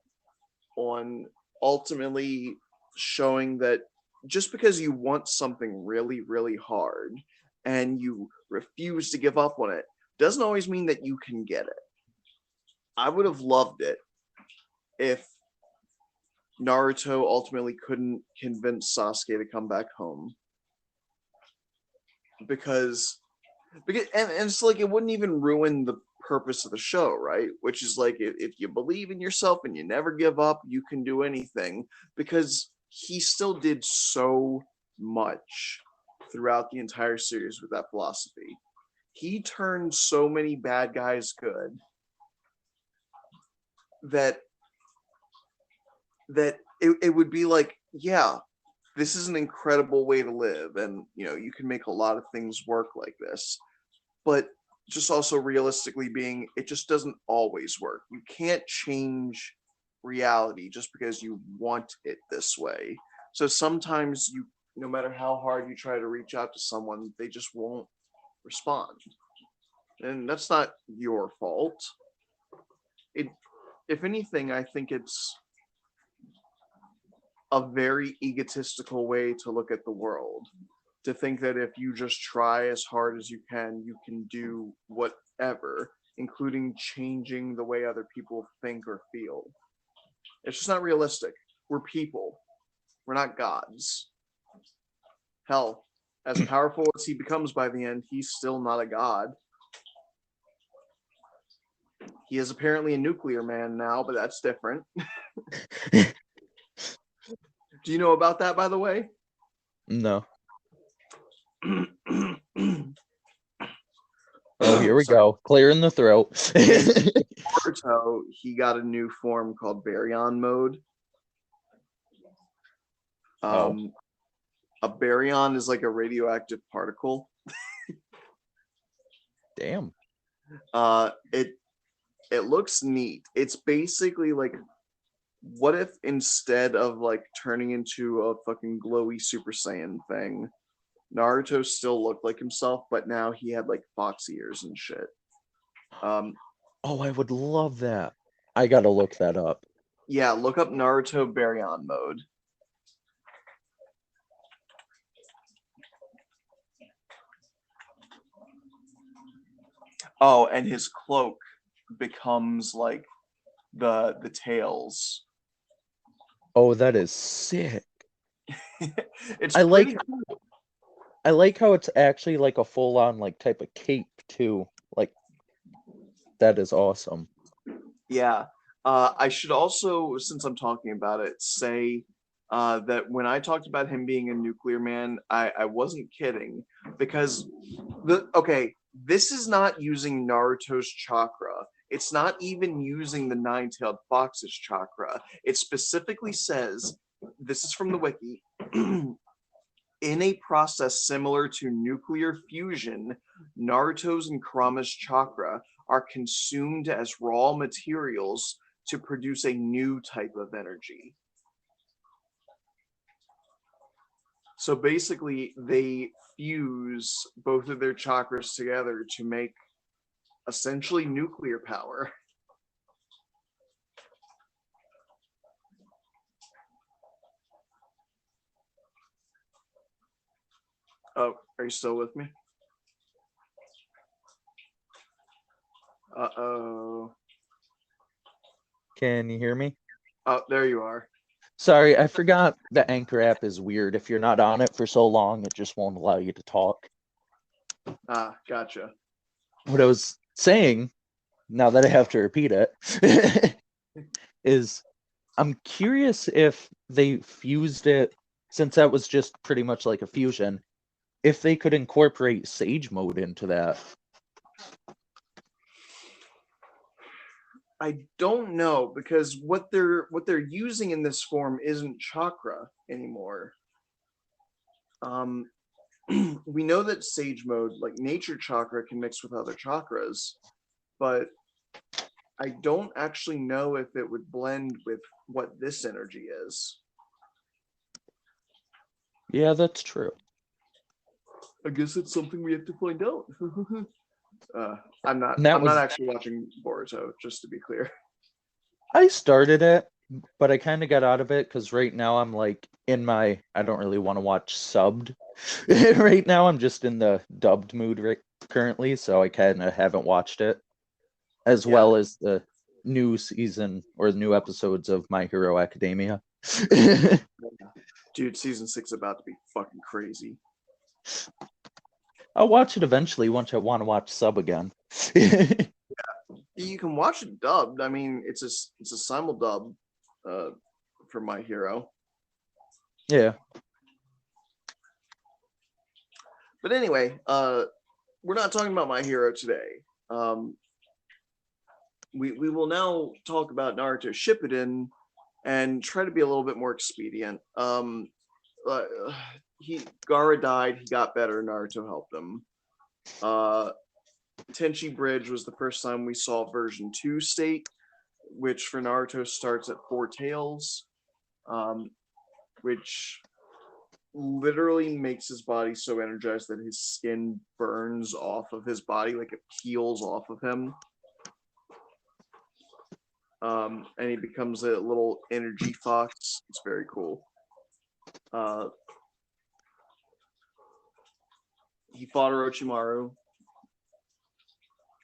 on ultimately showing that just because you want something really, really hard and you refuse to give up on it doesn't always mean that you can get it. I would have loved it if Naruto ultimately couldn't convince Sasuke to come back home. Because and it's like it wouldn't even ruin the purpose of the show, right? Which is like if you believe in yourself and you never give up, you can do anything. Because he still did so much throughout the entire series with that philosophy. He turned so many bad guys good that it would be like, yeah, this is an incredible way to live, and you can make a lot of things work like this. But just also realistically being, it just doesn't always work. You can't change reality just because you want it this way. So sometimes no matter how hard you try to reach out to someone, they just won't respond. And that's not your fault. It, if anything, I think it's a very egotistical way to look at the world. To think that if you just try as hard as you can do whatever, including changing the way other people think or feel. It's just not realistic. We're people. We're not gods. Hell, as powerful as he becomes by the end, he's still not a god. He is apparently a nuclear man now, but that's different. Do you know about that, by the way?
No. Oh, here we go. Clearing the throat.
Naruto, he got a new form called baryon mode. A baryon is like a radioactive particle.
Damn.
It looks neat. It's basically like, what if instead of like turning into a fucking glowy Super Saiyan thing, Naruto still looked like himself, but now he had like fox ears and shit.
Oh, I would love that. I gotta look that up.
Yeah, look up Naruto baryon mode. Oh, and his cloak becomes like the tails.
Oh, that is sick.
It's
I
pretty
like
cool.
I like how it's actually like a full-on like type of cape too. Like that is awesome.
Yeah. I should also, since I'm talking about it, say that when I talked about him being a nuclear man, I wasn't kidding, because this is not using Naruto's chakra. It's not even using the nine-tailed fox's chakra. It specifically says, this is from the wiki, in a process similar to nuclear fusion, Naruto's and Kurama's chakra are consumed as raw materials to produce a new type of energy. So basically, they fuse both of their chakras together to make essentially nuclear power. Oh, are you still with me? Uh-oh.
Can you hear me?
Oh, there you are.
Sorry, I forgot the Anchor app is weird. If you're not on it for so long, it just won't allow you to talk.
Ah, gotcha.
What I was saying, now that I have to repeat it, is I'm curious if they fused it, since that was just pretty much like a fusion, if they could incorporate Sage Mode into that.
I don't know, because what they're using in this form isn't chakra anymore. We know that Sage Mode, like nature chakra, can mix with other chakras, but I don't actually know if it would blend with what this energy is.
Yeah, that's true.
I guess it's something we have to find out. I'm not.
And that
I'm not
was
actually watching Boruto, just to be clear.
I started it, but I kind of got out of it because right now I'm like in my I don't really want to watch subbed. Right now I'm just in the dubbed mood currently, so I kind of haven't watched it, as
Yeah,
well as the new season or the new episodes of My Hero Academia.
dude, season 6 is about to be fucking crazy.
I'll watch it eventually once I want to watch sub again.
You can watch it dubbed. I mean, it's a simul dub for My Hero.
Yeah.
But anyway, we're not talking about My Hero today. We will now talk about Naruto Shippuden and try to be a little bit more expedient. Gara died. He got better. Naruto helped him. Tenchi Bridge was the first time we saw version 2 state, which for Naruto starts at 4 tails. which literally makes his body so energized that his skin burns off of his body, like it peels off of him. And he becomes a little energy fox. It's very cool. He fought Orochimaru.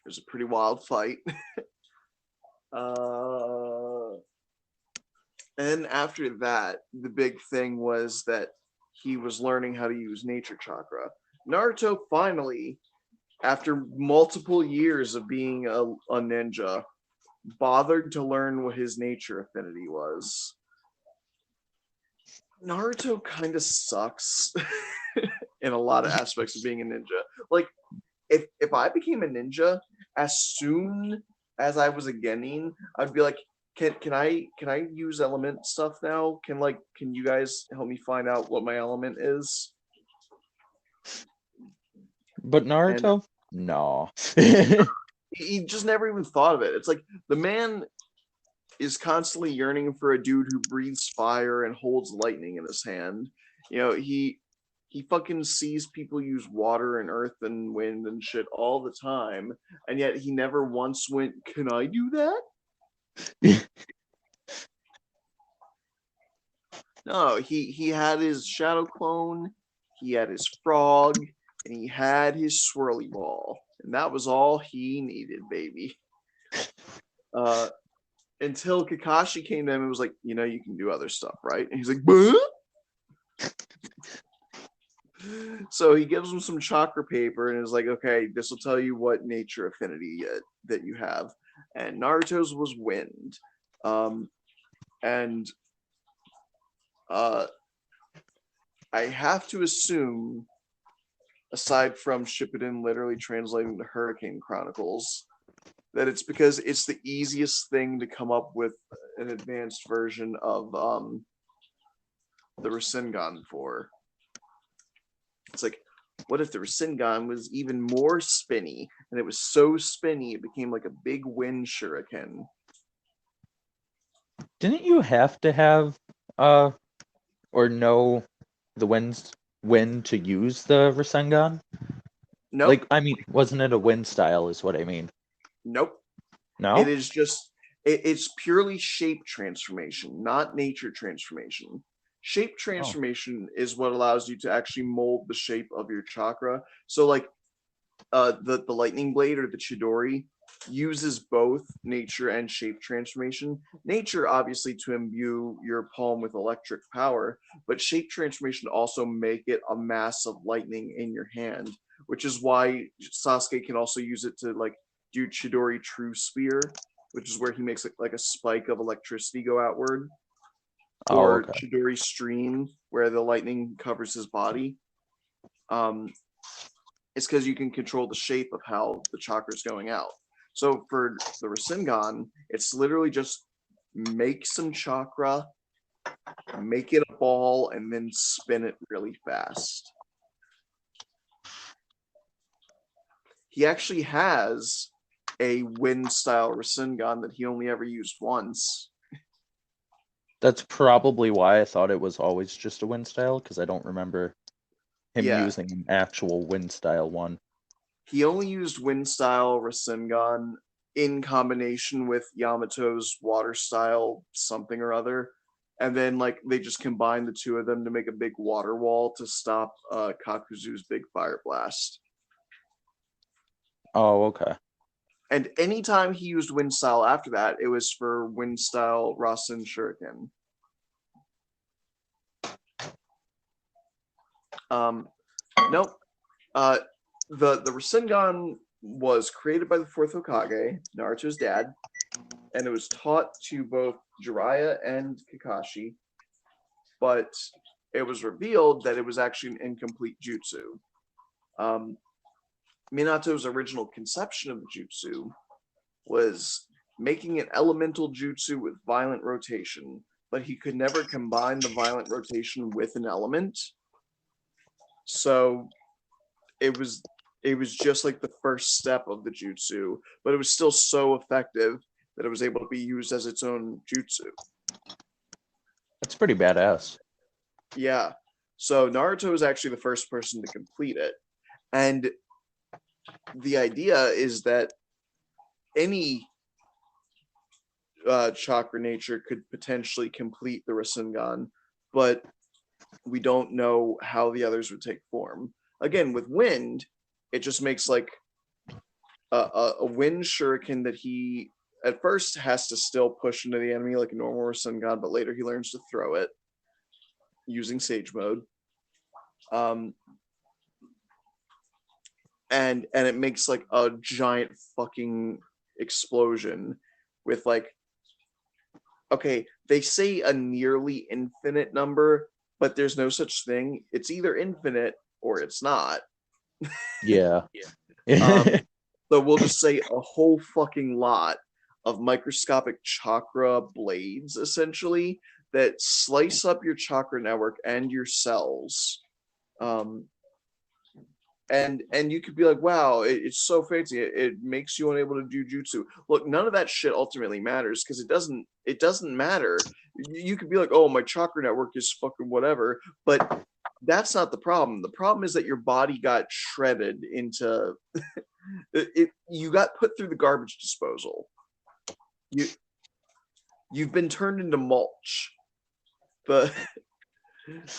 It was a pretty wild fight. And after that, the big thing was that he was learning how to use nature chakra. Naruto finally, after multiple years of being a ninja, bothered to learn what his nature affinity was. Naruto kind of sucks in a lot of aspects of being a ninja. Like, if I became a ninja, as soon as I was a genin, I'd be like, can I use element stuff now? Can you guys help me find out what my element is?
But
And
Naruto? No.
he just never even thought of it. It's like the man is constantly yearning for a dude who breathes fire and holds lightning in his hand. You know, he fucking sees people use water and earth and wind and shit all the time, and yet he never once went, "Can I do that?" No, he had his shadow clone, he had his frog, and he had his swirly ball, and that was all he needed, baby. Until Kakashi came to him and was like, "You know, you can do other stuff, right?" And he's like, "Bah?" So he gives him some chakra paper and is like, "Okay, this will tell you what nature affinity that you have." And Naruto's was wind. And I have to assume, aside from Shippuden literally translating to Hurricane Chronicles, that it's because it's the easiest thing to come up with an advanced version of the Rasengan for. It's like, what if the Rasengan was even more spinny, and it was so spinny it became like a big wind shuriken?
Didn't you have to have or know the wind to use the Rasengan?
Nope,
Like, I mean, wasn't it a wind style is what I mean.
nope. It
No?
is just it's purely shape transformation, not nature transformation. Shape
Oh.
transformation is what allows you to actually mold the shape of your chakra. So like the lightning blade or the Chidori uses both nature and shape transformation. Nature obviously to imbue your palm with electric power, but shape transformation also make it a mass of lightning in your hand, which is why Sasuke can also use it to like do Chidori True Spear, which is where he makes like a spike of electricity go outward,
Oh,
or
okay.
Chidori Stream, where the lightning covers his body. It's because you can control the shape of how the chakra is going out. So for the Rasengan, it's literally just make some chakra, make it a ball, and then spin it really fast. He actually has a wind style Rasengan that he only ever used once.
That's probably why I thought it was always just a wind style, because I don't remember him
Yeah,
using an actual wind style one.
he only used wind style Rasengan in combination with Yamato's water style something or other. And then like they just combined the two of them to make a big water wall to stop Kakuzu's big fire blast.
Oh, okay.
And anytime he used wind style after that, it was for wind style Rasen Shuriken. Nope. The Rasengan was created by the fourth Hokage, Naruto's dad, and it was taught to both Jiraiya and Kakashi, but it was revealed that it was actually an incomplete jutsu. Minato's original conception of the jutsu was making an elemental jutsu with violent rotation, but he could never combine the violent rotation with an element. So it was just like the first step of the jutsu, but it was still so effective that it was able to be used as its own jutsu.
That's pretty badass.
Yeah. So Naruto is actually the first person to complete it. And the idea is that any chakra nature could potentially complete the Rasengan, but we don't know how the others would take form. Again, with wind, it just makes like a wind shuriken that he at first has to still push into the enemy like a normal Rasengan, but later he learns to throw it using Sage Mode. Um, and it makes like a giant fucking explosion with like, okay, they say a nearly infinite number, but there's no such thing. It's either infinite or it's not.
Yeah.
Um, so we'll just say a whole fucking lot of microscopic chakra blades, essentially, that slice up your chakra network and your cells. Um, and you could be like, wow, it's so fancy. It makes you unable to do jutsu. Look, none of that shit ultimately matters because it doesn't matter. You could be like, oh, my chakra network is fucking whatever, but that's not the problem. The problem is that your body got shredded into you got put through the garbage disposal. You've been turned into mulch. The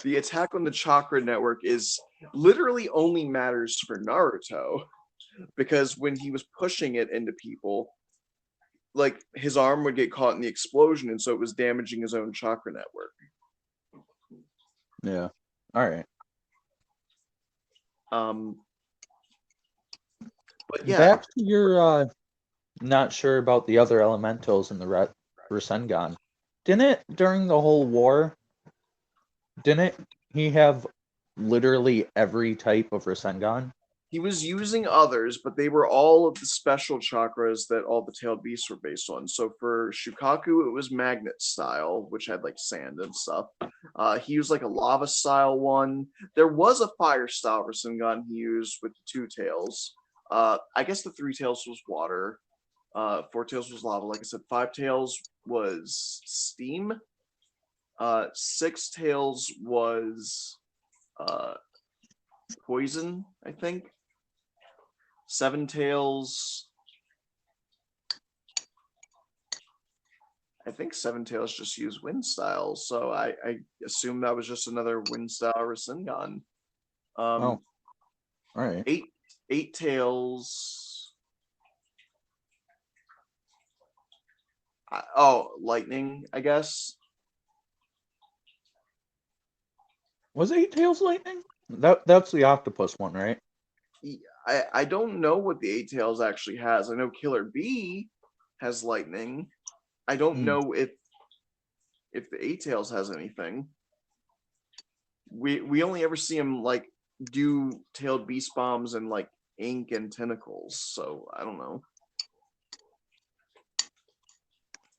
the attack on the chakra network is literally only matters for Naruto because when he was pushing it into people, like his arm would get caught in the explosion, and so it was damaging his own chakra network.
Yeah. All right.
Um, but yeah,
Back to your not sure about the other elementals in the Rasengan. Didn't it during the whole war? Didn't he have literally every type of Rasengan?
he was using others, but they were all of the special chakras that all the tailed beasts were based on. So for Shukaku, it was magnet style, which had like sand and stuff. He used like a lava style one. There was a fire style Rasengan he used with the two tails. I guess the three tails was water. Four tails was lava. Like I said, five tails was steam. Six tails was uh, poison, I think. Seven Tails. I think Seven Tails just used Wind Style, so I assume that was just another Wind Style Rasengan.
Oh,
Um,
all right.
eight Tails. Oh, Lightning, I guess.
Was Eight Tails lightning? That's the octopus one, right?
I don't know what the Eight Tails actually has. I know Killer Bee has Lightning. I don't
Hmm.
know if the Eight Tails has anything. We only ever see him like do tailed beast bombs and like ink and tentacles, so I don't know.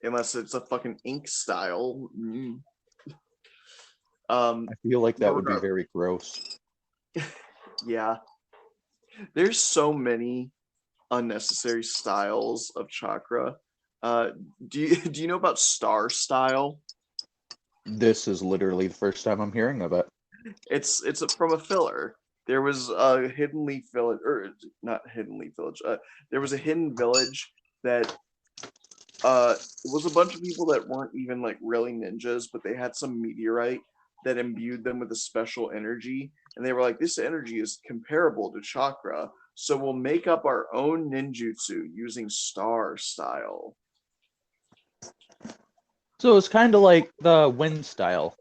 Unless it's a fucking ink style.
I feel like
But
that would be
regardless,
very gross.
yeah. There's so many unnecessary styles of chakra. Uh, do you know about star style?
This is literally the first time I'm hearing of it.
It's from a filler. There was a hidden leaf village, or not hidden leaf village. There was a hidden village that it was a bunch of people that weren't even like really ninjas, but they had some meteorite that imbued them with a special energy, and they were like, "This energy is comparable to chakra, so we'll make up our own ninjutsu using star style."
So it's kind of like the wind style,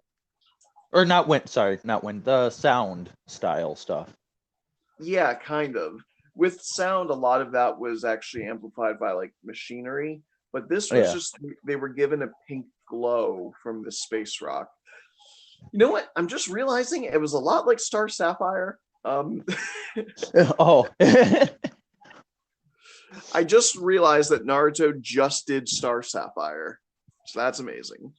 or not wind. Sorry, not wind. The sound style stuff.
Yeah, kind of. With sound, a lot of that was actually amplified by like machinery, but this was
Yeah.
just they were given a pink glow from the space rock. You know what? I'm just realizing it was a lot like Star Sapphire.
Oh.
I just realized that Naruto just did Star Sapphire, so that's amazing.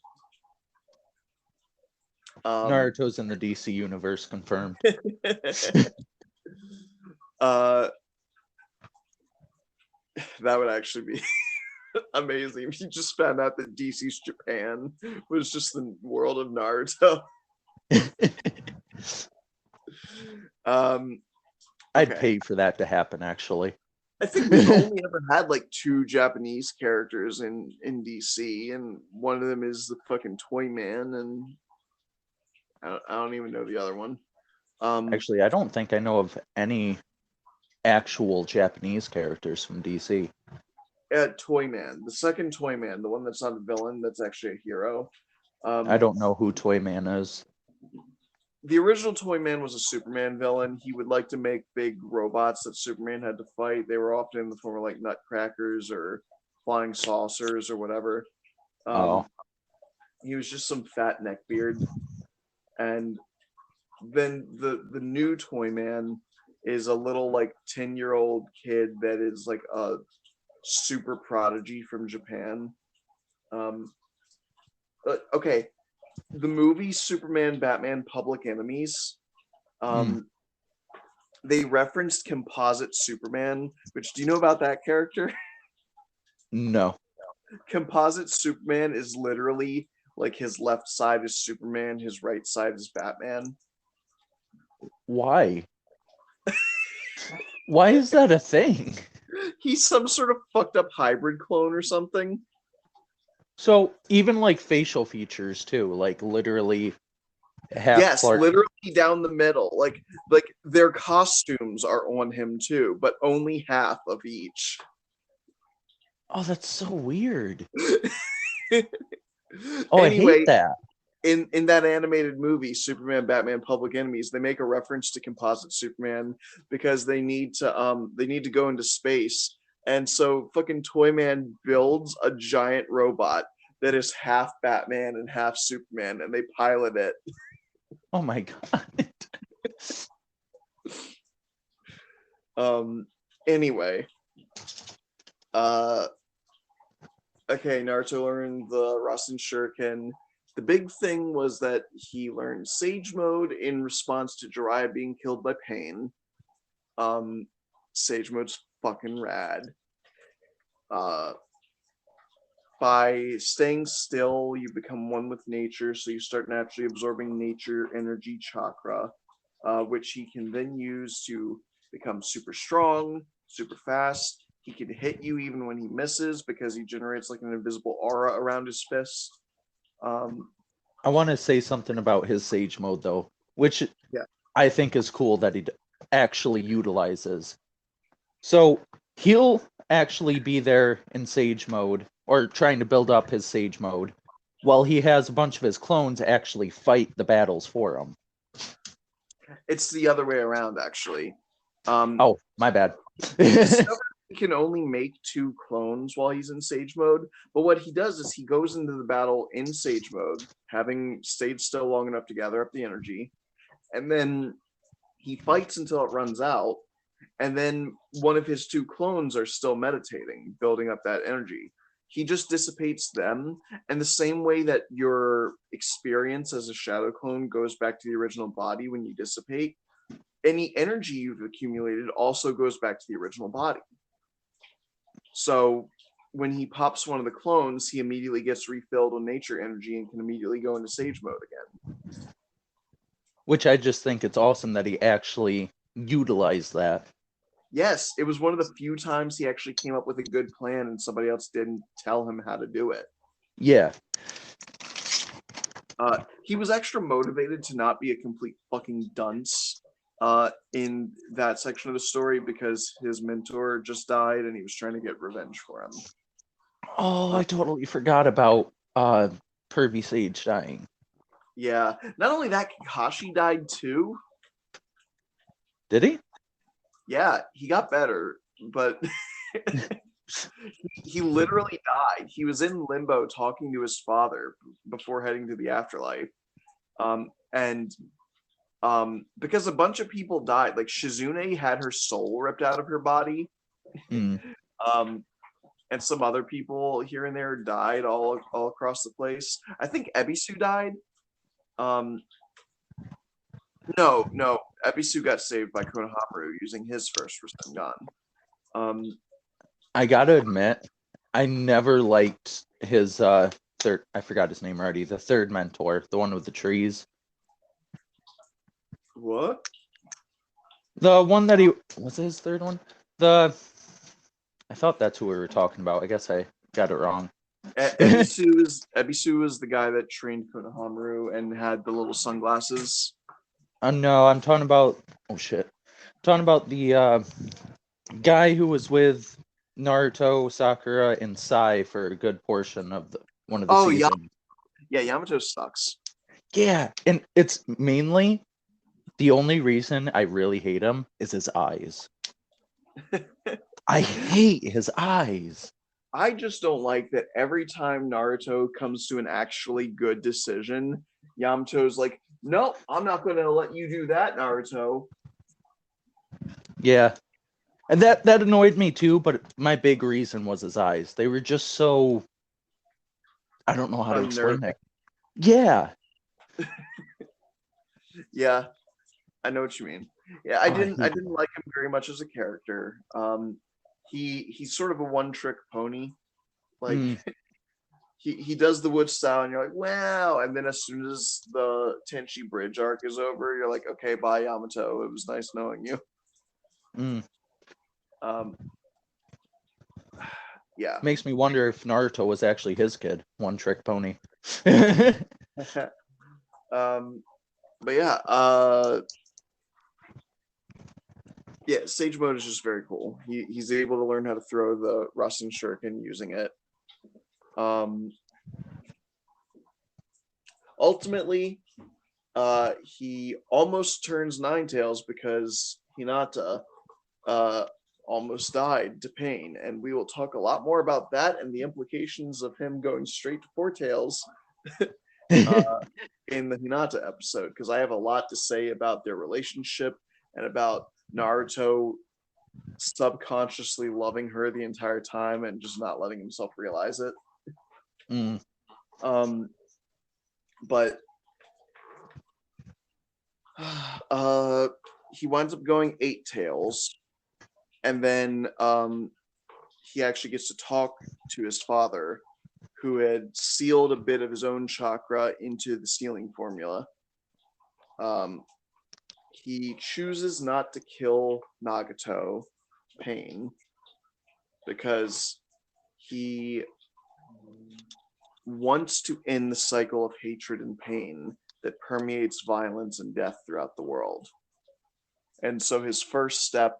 Um,
Naruto's in the DC universe, confirmed.
uh, that would actually be amazing if you just found out that DC's Japan was just the world of Naruto. Um,
I'd
okay.
pay for that to happen, actually.
I think we've only ever had like two Japanese characters in DC, and one of them is the fucking Toy Man, and I don't even know the other one. Um,
Actually, I don't think I know of any actual Japanese characters from DC.
Toy Man, the second Toy Man, the one that's not a villain, that's actually a hero.
I
Um,
don't know who Toyman is.
the original Toy Man was a Superman villain. He would like to make big robots that Superman had to fight. They were often in the form of like nutcrackers or flying saucers or whatever.
Oh,
Um, he was just some fat neckbeard. And then the new Toy Man is a little like 10-year-old kid that is like a super prodigy from Japan. Um, okay, the movie Superman, Batman, Public Enemies.
mm,
Um, they referenced composite Superman, which do you know about that character?
no.
Composite Superman is literally like his left side is Superman, his right side is Batman.
Why? Why is that a thing?
He's some sort of fucked up hybrid clone or something.
So even like facial features too, like literally half
Yes,
Clark.
literally down the middle. Like their costumes are on him too, but only half of each.
Oh, that's so weird. Oh, I hate
Anyway,
that.
in that animated movie Superman Batman Public Enemies, they make a reference to composite Superman because they need to go into space, and so fucking Toyman builds a giant robot that is half Batman and half Superman, and they pilot it.
Oh my god.
Anyway, uh okay, Naruto learned the Rasen Shuriken. The big thing was that he learned Sage Mode in response to Jiraiya being killed by Pain. Um, Sage Mode's fucking rad. Uh, by staying still, you become one with nature, so you start naturally absorbing nature energy chakra, which he can then use to become super strong, super fast. He can hit you even when he misses because he generates like an invisible aura around his fist. Um,
I want to say something about his Sage mode though, which
yeah,
I think is cool that he actually utilizes. So he'll actually be there in Sage mode or trying to build up his Sage mode while he has a bunch of his clones actually fight the battles for him.
it's the other way around actually. Um,
Oh, my bad.
he discovers he can only make two clones while he's in Sage mode, but what he does is he goes into the battle in Sage mode, having stayed still long enough to gather up the energy, and then he fights until it runs out, and then one of his two clones are still meditating, building up that energy. He just dissipates them, and the same way that your experience as a shadow clone goes back to the original body when you dissipate, any energy you've accumulated also goes back to the original body. So when he pops one of the clones, he immediately gets refilled with nature energy and can immediately go into Sage mode again.
Which I just think it's awesome that he actually utilized that.
Yes, it was one of the few times he actually came up with a good plan and somebody else didn't tell him how to do it.
Yeah.
He was extra motivated to not be a complete fucking dunce in that section of the story because his mentor just died and he was trying to get revenge for him.
Oh, I totally forgot about Pervy Sage dying.
Yeah. Not only that, Kakashi died too.
Did he?
Yeah, he got better, but he literally died. He was in limbo talking to his father before heading to the afterlife. And because a bunch of people died, like Shizune had her soul ripped out of her body.
Mm.
And some other people here and there died all across the place. I think Ebisu died. No, Ebisu got saved by Konohamaru using his first Rasengan.
I gotta admit, I never liked his third. I forgot his name already. The third mentor, the one with the trees.
What?
The one that he was his third one. The I thought that's who we were talking about. I guess I got it wrong.
Ebisu is the guy that trained Konohamaru and had the little sunglasses.
No, I'm talking about. Oh shit! I'm talking about the guy who was with Naruto, Sakura, and Sai for a good portion of one of the
Oh yeah,
seasons.
yeah. Yamato sucks.
Yeah, and it's mainly the only reason I really hate him is his eyes. I hate his eyes.
I just don't like that every time Naruto comes to an actually good decision, Yamato's like, "No, I'm not going to let you do that, Naruto."
Yeah, and that annoyed me too. But my big reason was his eyes. They were just so. I don't know how to explain
Unnerving.
that. Yeah.
Yeah, I know what you mean. Yeah,
Oh, I
I
hate
didn't like him very much as a character. He's sort of a one trick pony. Like
him.
he does the wood style, and you're like, wow. And then as soon as the Tenchi Bridge arc is over, you're like, okay, bye Yamato. It was nice knowing you.
Mm.
Um, yeah.
Makes me wonder if Naruto was actually his kid, one trick pony.
But yeah, yeah, Sage Mode is just very cool. He's able to learn how to throw the Rasen Shuriken using it. Um, ultimately, he almost turns Nine Tails because Hinata uh, almost died to pain, and we will talk a lot more about that and the implications of him going straight to Four Tails in the Hinata episode, because I have a lot to say about their relationship and about Naruto subconsciously loving her the entire time and just not letting himself realize it.
Mm.
Um, but uh, he winds up going Eight Tails, and then he actually gets to talk to his father, who had sealed a bit of his own chakra into the sealing formula. Um, he chooses not to kill Nagato, Pain, because he wants to end the cycle of hatred and pain that permeates violence and death throughout the world. And so his first step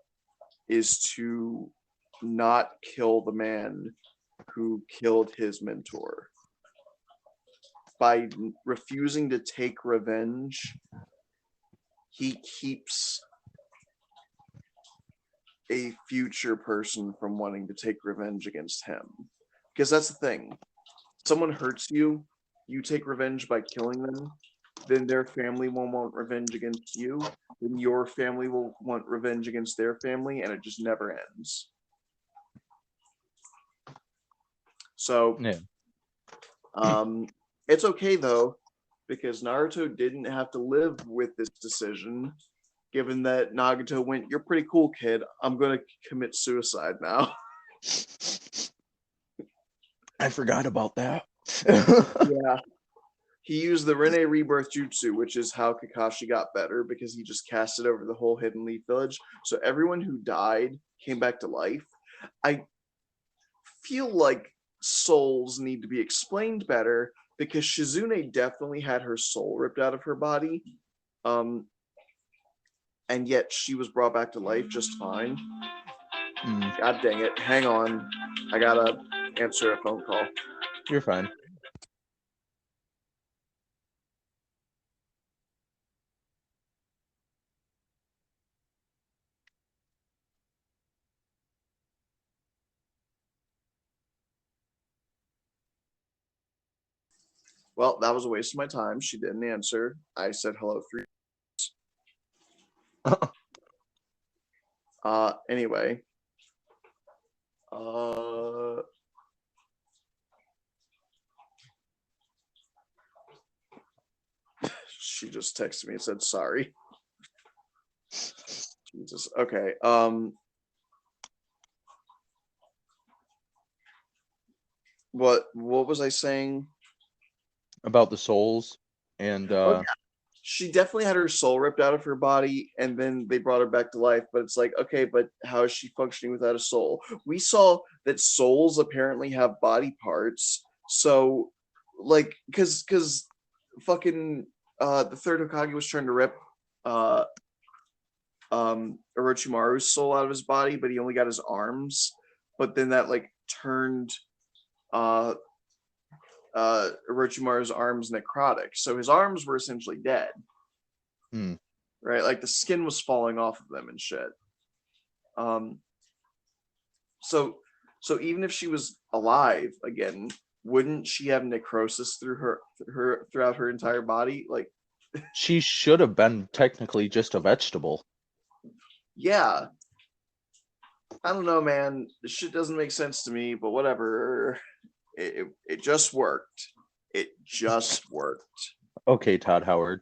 is to not kill the man who killed his mentor. By refusing to take revenge, he keeps a future person from wanting to take revenge against him. Because that's the thing. Someone hurts you, you take revenge by killing them, then their family will want revenge against you, then your family will want revenge against their family, and it just never ends. So,
Yeah.
it's okay though, because Naruto didn't have to live with this decision, given that Nagato went, "You're pretty cool, kid. I'm going to commit suicide now."
I forgot about that.
Yeah. He used the Rene Rebirth Jutsu, which is how Kakashi got better, because he just cast it over the whole Hidden Leaf Village. So everyone who died came back to life. I feel like souls need to be explained better, because Shizune definitely had her soul ripped out of her body. Um, and yet she was brought back to life just fine.
Mm,
God dang it. Hang on. I gotta answer a phone call.
you're fine.
Well, that was a waste of my time. She didn't answer. I said hello 3. Anyway. Uh she just texted me and said sorry. Jesus. Okay. What was I saying?
About the souls and
Oh yeah. she definitely had her soul ripped out of her body, and then they brought her back to life. But it's like, okay, but how is she functioning without a soul? We saw that souls apparently have body parts. So, like, because fucking the third Hokage was trying to rip uh Orochimaru's soul out of his body, but he only got his arms. But then that like turned uh Orochimaru's arms necrotic. So his arms were essentially dead,
Hmm.
right? Like the skin was falling off of them and shit. Um, so so even if she was alive again, wouldn't she have necrosis throughout her entire body? Like,
She should have been technically just a vegetable.
yeah, I don't know, man. This shit doesn't make sense to me, but whatever. It just worked. It just worked.
Okay, Todd Howard.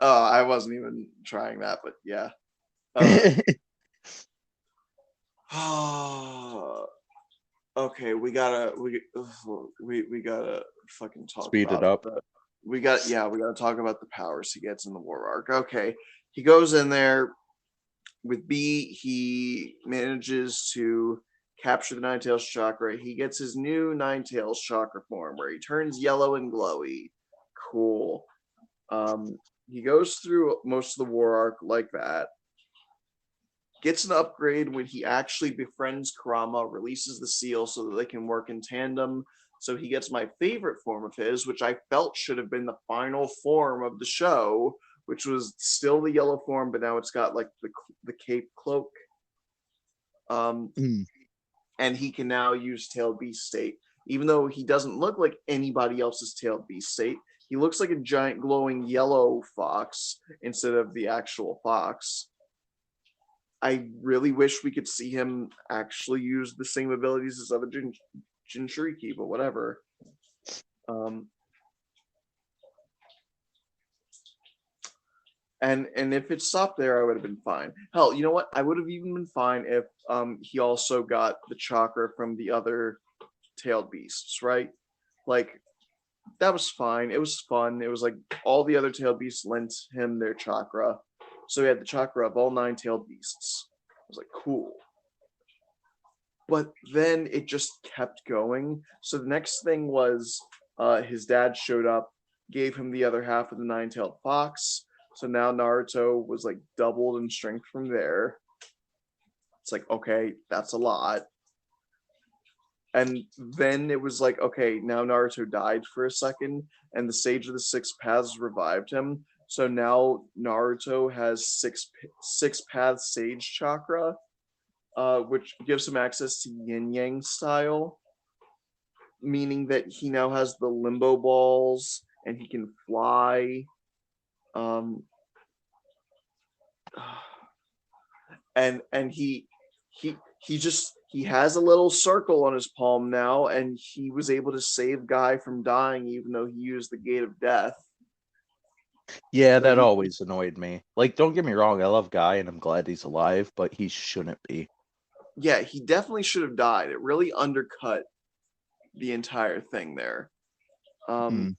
I wasn't even trying that, but yeah. Uh, okay, we gotta fucking talk
Speed it
about
up.
we gotta talk about the powers he gets in the war arc. Okay, he goes in there with B. He manages to capture the Nine Tails chakra. He gets his new Nine Tails chakra form where he turns yellow and glowy. Cool. He goes through most of the war arc like that. Gets an upgrade when he actually befriends Kurama, releases the seal so that they can work in tandem. So he gets my favorite form of his, which I felt should have been the final form of the show, which was still the yellow form, but now it's got like the cape cloak.
Hmm.
And he can now use tailed beast state, even though he doesn't look like anybody else's tailed beast state. He looks like a giant glowing yellow fox instead of the actual fox. I really wish we could see him actually use the same abilities as other Jinchuriki, but whatever. Um, and if it stopped there, I would have been fine. Hell, you know what? I would have even been fine if he also got the chakra from the other tailed beasts, right? Like that was fine. It was fun. It was like all the other tailed beasts lent him their chakra, so he had the chakra of all 9 tailed beasts. I was like, cool. But then it just kept going. So the next thing was his dad showed up, gave him the other half of the 9 tailed fox. So now Naruto was like doubled in strength from there. It's like, okay, that's a lot. And then it was like, okay, now Naruto died for a second, and the Sage of the Six Paths revived him. So now Naruto has six path Sage chakra, which gives him access to Yin Yang style, meaning that he now has the limbo balls and he can fly. Um, and he has a little circle on his palm now, and he was able to save Guy from dying, even though he used the Gate of Death.
Yeah,
So
that always annoyed me. Like, don't get me wrong, I love Guy and I'm glad he's alive, but he shouldn't be.
yeah, he definitely should have died. It really undercut the entire thing there.
Hmm.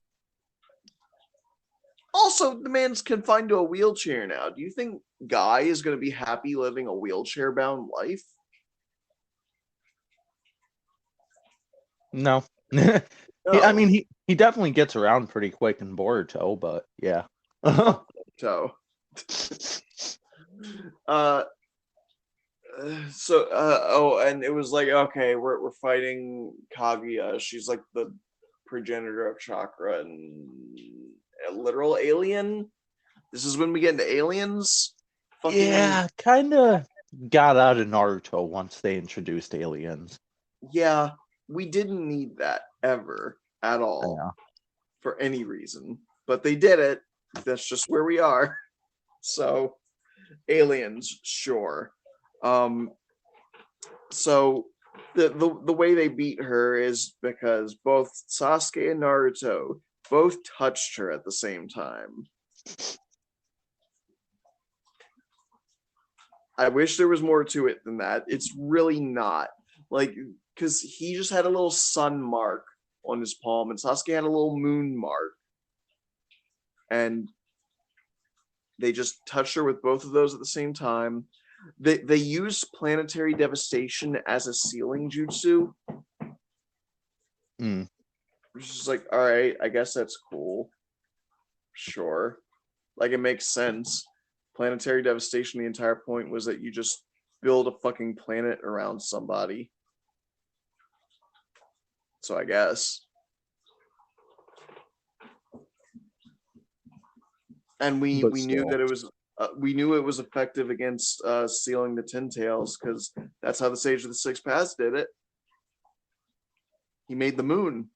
Also, the man's confined to a wheelchair now. Do you think Guy is going to be happy living a wheelchair bound life?
No. I mean,
No.
he definitely gets around pretty quick in Boruto, but yeah.
Fuck so. Uh, oh, and it was like, okay, we're fighting Kaguya. She's like the progenitor of chakra and a literal alien. This is when we get into aliens. Fucking
Yeah, kind of got out of Naruto once they introduced aliens.
yeah, we didn't need that ever at
I
all
know.
for any reason, but they did it. That's just where we are. So aliens, sure. Um, so the way they beat her is because both Sasuke and Naruto both touched her at the same time. I wish there was more to it than that. It's really not. Like, because he just had a little sun mark on his palm, and Sasuke had a little moon mark. And they just touched her with both of those at the same time. They used planetary devastation as a sealing jutsu,
Mm.
which is like, all right, I guess that's cool. Sure. Like, it makes sense. Planetary devastation, the entire point was that you just build a fucking planet around somebody. So I guess. And we
But
knew
still.
that it was we knew it was effective against sealing the Ten Tails, because that's how the Sage of the Six Paths did it. He made the moon.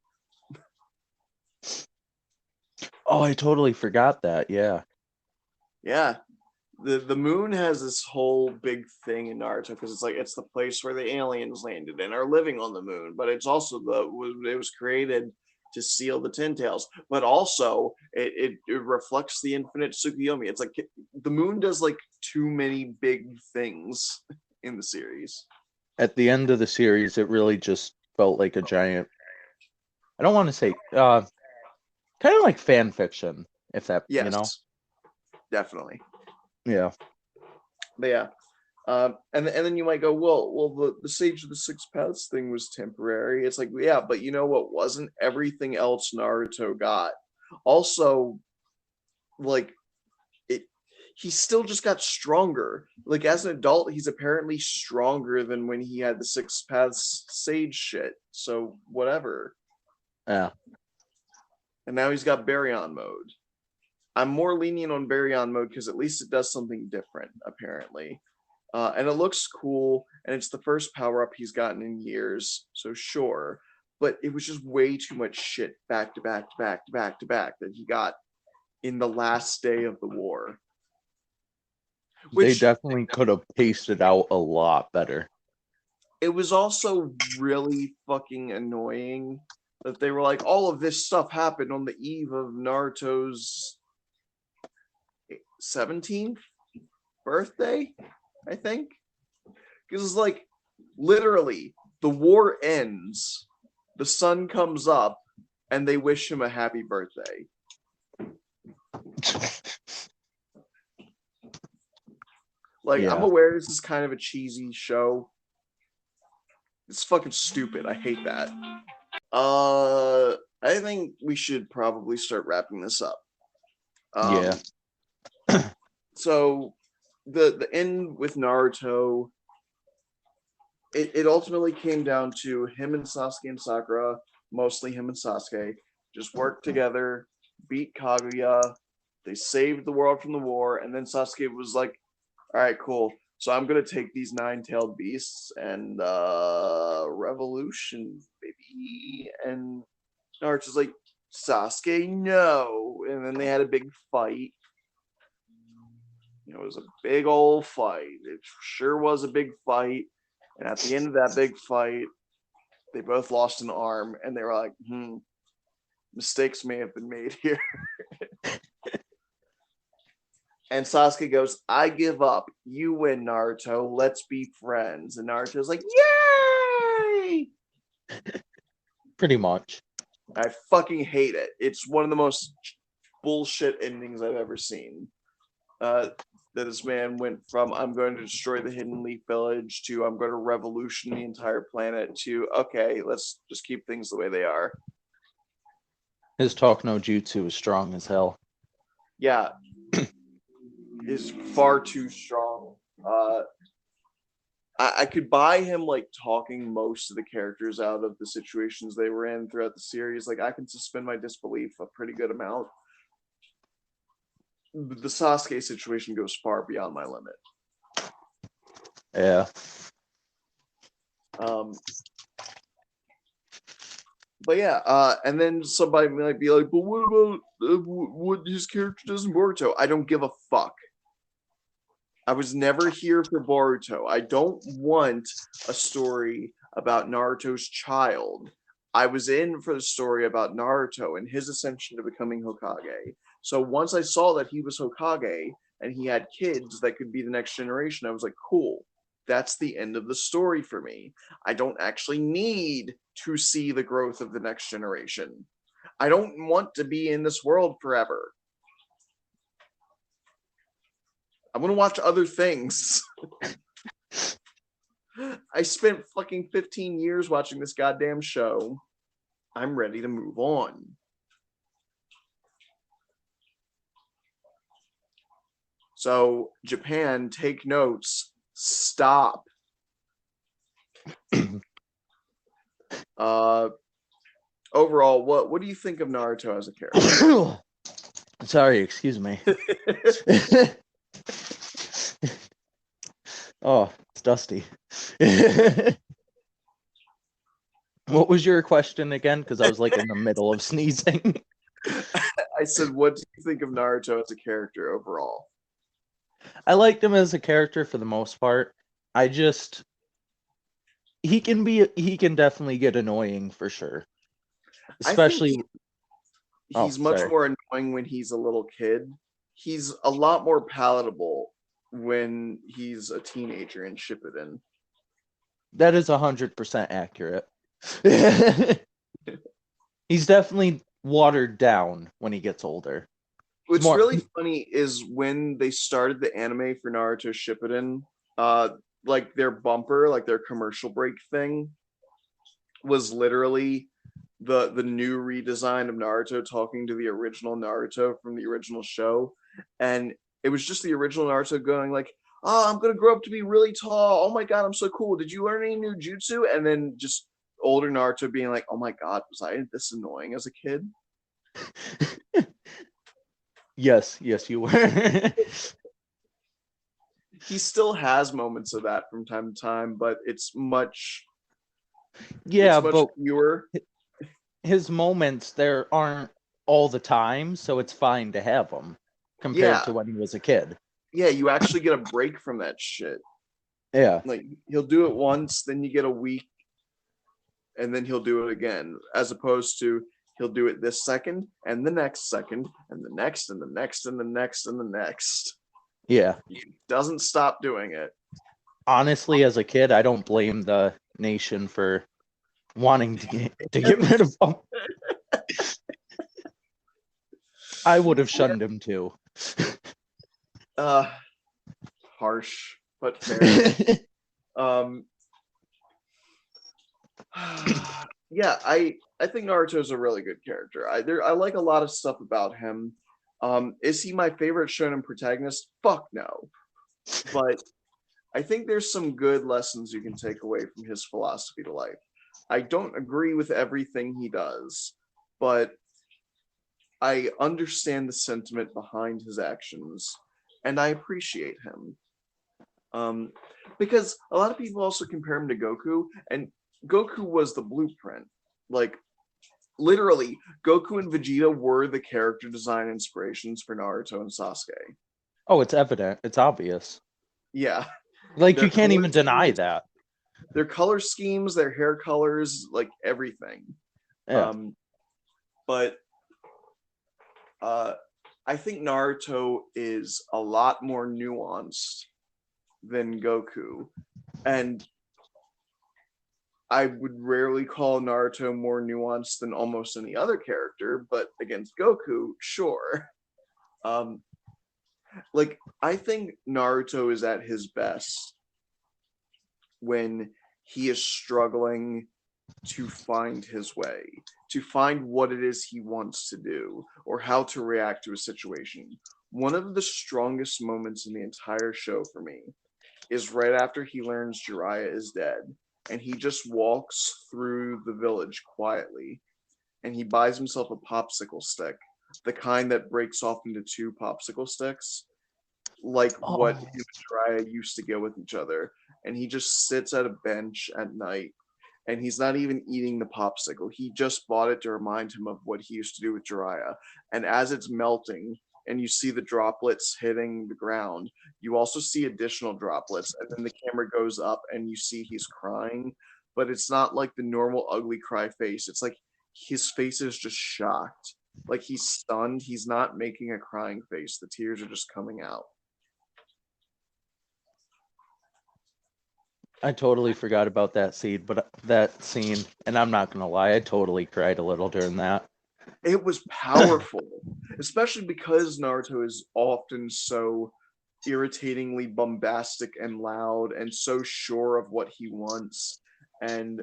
Oh, I totally forgot that. Yeah.
Yeah. The moon has this whole big thing in Naruto, because it's like it's the place where the aliens landed and are living on the moon, but it's also it was created to seal the Ten Tails, but also it reflects the infinite Tsukuyomi. It's like the moon does like too many big things in the series.
At the end of the series, it really just felt like a giant. I don't want to say kind of like fan fiction, if that
Yes, definitely.
Yeah.
But yeah. And then you might go, well, the Sage of the Six Paths thing was temporary. It's like, yeah, but you know what wasn't? Everything else Naruto got. Also, like, he still just got stronger. Like, as an adult, he's apparently stronger than when he had the Six Paths Sage shit. So whatever.
Yeah.
And now he's got Baryon mode. I'm more lenient on Baryon mode because at least it does something different, apparently. And it looks cool, and it's the first power up he's gotten in years, so sure. But it was just way too much shit back to back to back to back to back that he got in the last day of the war.
They
Which
definitely could have paced it out a lot better.
it was also really fucking annoying that they were like, all of this stuff happened on the eve of Naruto's 17th birthday, I think. Because it's like, literally, the war ends, the sun comes up, and they wish him a happy birthday. Like,
Yeah.
I'm aware this is kind of a cheesy show. It's fucking stupid. I hate that. I think we should probably start wrapping this up.
Yeah.
So the end with Naruto, it ultimately came down to him and Sasuke and Sakura, mostly him and Sasuke, just worked together, beat Kaguya, they saved the world from the war, and then Sasuke was like, all right, cool. So I'm gonna take these nine-tailed beasts and revolution, baby. And Naruto's like, Sasuke, no. And then they had a big fight. It was a big old fight. It sure was a big fight. And at the end of that big fight, they both lost an arm, and they were like, mistakes may have been made here. And Sasuke goes, I give up. You win, Naruto. Let's be friends. And Naruto's like, yay!
Pretty much.
I fucking hate it. It's one of the most bullshit endings I've ever seen. That this man went from, I'm going to destroy the Hidden Leaf Village, to I'm going to revolution the entire planet, to, okay, let's just keep things the way they are.
His talk no jutsu is strong as hell.
Yeah. Is far too strong. I could buy him like talking most of the characters out of the situations they were in throughout the series. Like, I can suspend my disbelief a pretty good amount. The Sasuke situation goes far beyond my limit.
Yeah.
But yeah, and then somebody might be like, but what about what his character does in Boruto? I don't give a fuck. I was never here for Boruto. I don't want a story about Naruto's child. I was in for the story about Naruto and his ascension to becoming Hokage. So once I saw that he was Hokage and he had kids that could be the next generation, I was like, cool. that's the end of the story for me. I don't actually need to see the growth of the next generation. I don't want to be in this world forever. I want to watch other things. I spent fucking 15 years watching this goddamn show. I'm ready to move on. So, Japan, take notes. Stop. Overall, what do you think of Naruto as a character?
Sorry, excuse me. Oh, it's dusty. What was your question again? Because I was like in the middle of sneezing.
I said, what do you think of Naruto as a character overall?
I liked him as a character for the most part. He can definitely get annoying for sure. Especially
he's much more annoying when he's a little kid. He's a lot more palatable when he's a teenager in Shippuden.
That is 100% accurate. He's definitely watered down when he gets older.
What's really funny is when they started the anime for Naruto Shippuden, like their bumper, like their commercial break thing, was literally the new redesign of Naruto talking to the original Naruto from the original show, and it was just the original Naruto going like, "Oh, I'm gonna grow up to be really tall. Oh my god, I'm so cool. Did you learn any new jutsu?" And then just older Naruto being like, "Oh my god, was I this annoying as a kid?"
Yes, you were.
He still has moments of that from time to time, but it's much
but
fewer.
His moments there aren't all the time, so it's fine to have them compared to when he was a kid.
Yeah, you actually get a break from that shit.
Yeah.
Like he'll do it once, then you get a week, and then he'll do it again, as opposed to he'll do it this second and the next second and the next and the next and the next and the next.
Yeah.
He doesn't stop doing it.
Honestly, as a kid, I don't blame the nation for wanting to get rid of him. I would have shunned him too.
Harsh, but fair. Yeah, I think Naruto's a really good character. I like a lot of stuff about him. Is he my favorite shonen protagonist? Fuck no. But I think there's some good lessons you can take away from his philosophy to life. I don't agree with everything he does, but I understand the sentiment behind his actions, and I appreciate him. Because a lot of people also compare him to Goku, and Goku was the blueprint. Like, literally, Goku and Vegeta were the character design inspirations for Naruto and Sasuke.
Oh, it's evident. It's obvious.
Yeah.
Like, you can't even deny that.
Their color schemes, their hair colors, like everything.
Yeah.
But I think Naruto is a lot more nuanced than Goku. And I would rarely call Naruto more nuanced than almost any other character, but against Goku, sure. Like, I think Naruto is at his best when he is struggling to find his way, to find what it is he wants to do, or how to react to a situation. One of the strongest moments in the entire show for me is right after he learns Jiraiya is dead, and he just walks through the village quietly, and he buys himself a popsicle stick, the kind that breaks off into two popsicle sticks, like what him and Jiraiya used to get with each other. And he just sits at a bench at night, and he's not even eating the popsicle. He just bought it to remind him of what he used to do with Jiraiya. And as it's melting, and you see the droplets hitting the ground, you also see additional droplets, and then the camera goes up and you see he's crying, but it's not like the normal ugly cry face. It's like his face is just shocked, like he's stunned. He's not making a crying face. The tears are just coming out.
I totally forgot about that scene, and I'm not gonna lie, I totally cried a little during that.
It was powerful, especially because Naruto is often so irritatingly bombastic and loud and so sure of what he wants. And,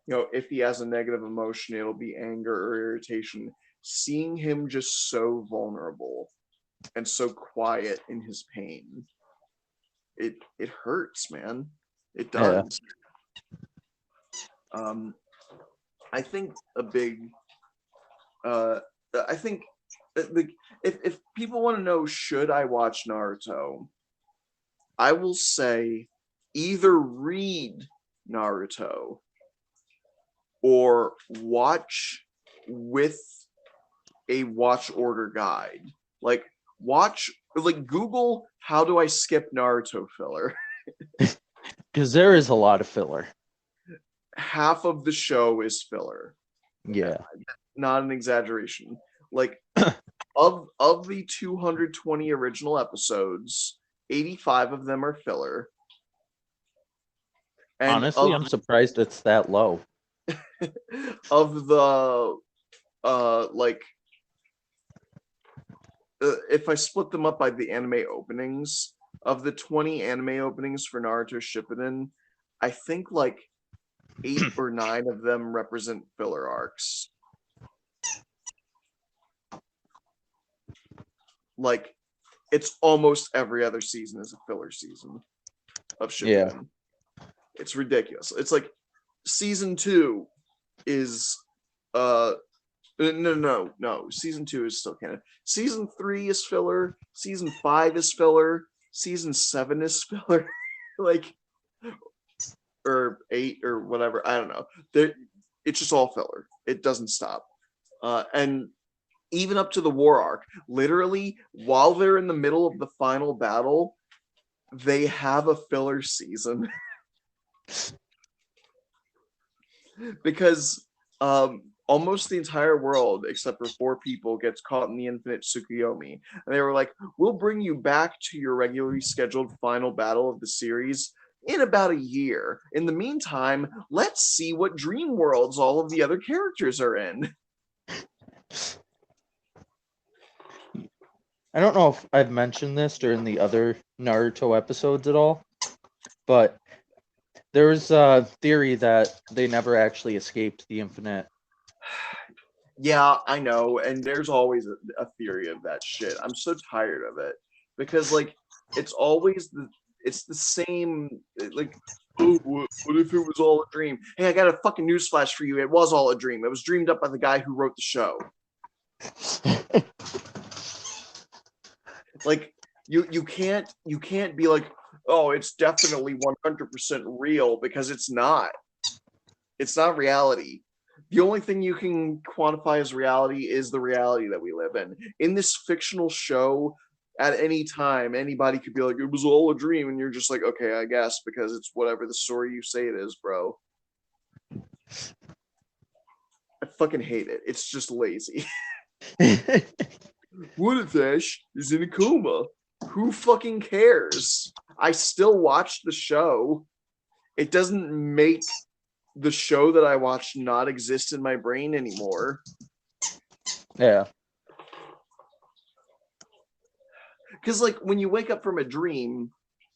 if he has a negative emotion, it'll be anger or irritation. Seeing him just so vulnerable and so quiet in his pain, it hurts, man. It
Yeah.
does. Um, I think a big uh I think like if people want to know should I watch Naruto, I will say either read Naruto or watch with a watch order guide. Like Google how do I skip Naruto filler.
Because there is a lot of filler.
Half of the show is filler.
Yeah.
Not an exaggeration. Like of the 220 original episodes, 85 of them are filler. And
Honestly, I'm surprised it's that low.
of the like if I split them up by the anime openings, of the 20 anime openings for Naruto Shippuden, I think like 8 or 9 of them represent filler arcs. Like it's almost every other season is a filler season of Shippuden. Yeah. It's ridiculous. It's like season 2 is no. Season 2 is still canon. Season 3 is filler. Season 5 is filler. Season 7 is filler. Like, or 8 or whatever. I don't know. It's just all filler. It doesn't stop. And even up to the war arc, literally, while they're in the middle of the final battle, they have a filler season. Because almost the entire world, except for 4 people, gets caught in the infinite Tsukuyomi. And they were like, we'll bring you back to your regularly scheduled final battle of the series in about a year. In the meantime, let's see what dream worlds all of the other characters are in.
I don't know if I've mentioned this during the other Naruto episodes at all, but there's a theory that they never actually escaped the infinite.
Yeah, I know, and there's always a theory of that shit. I'm so tired of it because like it's the same like, oh, what if it was all a dream? Hey, I got a fucking newsflash for you. It was all a dream. It was dreamed up by the guy who wrote the show. Like you can't be like, oh, it's definitely 100% real, because it's not. It's not reality. The only thing you can quantify as reality is the reality that we live in. In this fictional show, at any time, anybody could be like, it was all a dream, and you're just like, okay, I guess, because it's whatever the story you say it is, bro. I fucking hate it. It's just lazy. What if Ash is in a coma? Who fucking cares? I still watch the show. It doesn't make the show that I watched not exist in my brain anymore.
Yeah.
Because like when you wake up from a dream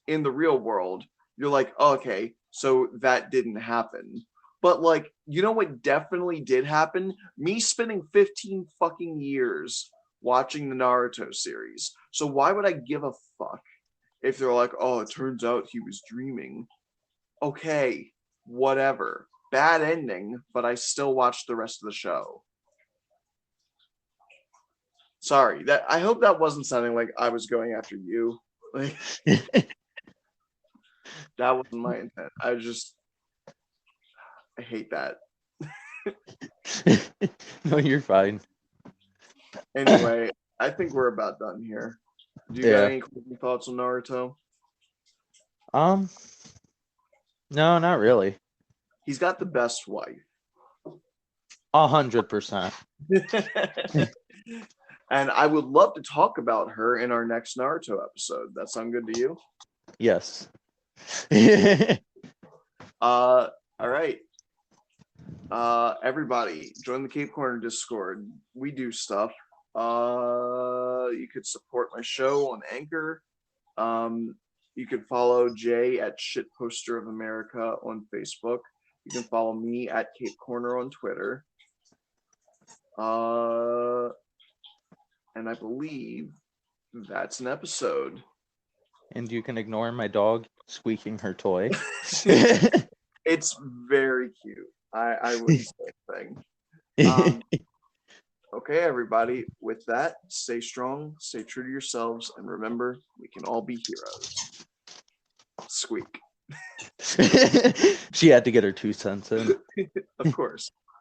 in the real world, you're like, oh, okay, so that didn't happen. But like, you know what definitely did happen? Me spending 15 fucking years watching the Naruto series. So why would I give a fuck if they're like, oh, it turns out he was dreaming? Okay, whatever. Bad ending, but I still watched the rest of the show. Sorry, that I hope that wasn't sounding like I was going after you. Like, that wasn't my intent. I hate that.
No, you're fine.
Anyway, I think we're about done here. Do you got any closing thoughts on Naruto?
No, not really.
He's got the best wife.
100%.
And I would love to talk about her in our next Naruto episode. That sound good to you?
Yes.
All right. Everybody, join the Cape Corner Discord. We do stuff. You could support my show on Anchor. You can follow Jay at Shitposter of America on Facebook. You can follow me at Cape Corner on Twitter. And I believe that's an episode.
And you can ignore my dog squeaking her toy.
It's very cute. I wouldn't say a thing. Okay, everybody. With that, stay strong, stay true to yourselves, and remember, we can all be heroes. Squeak.
She had to get her 2 cents in.
Of course.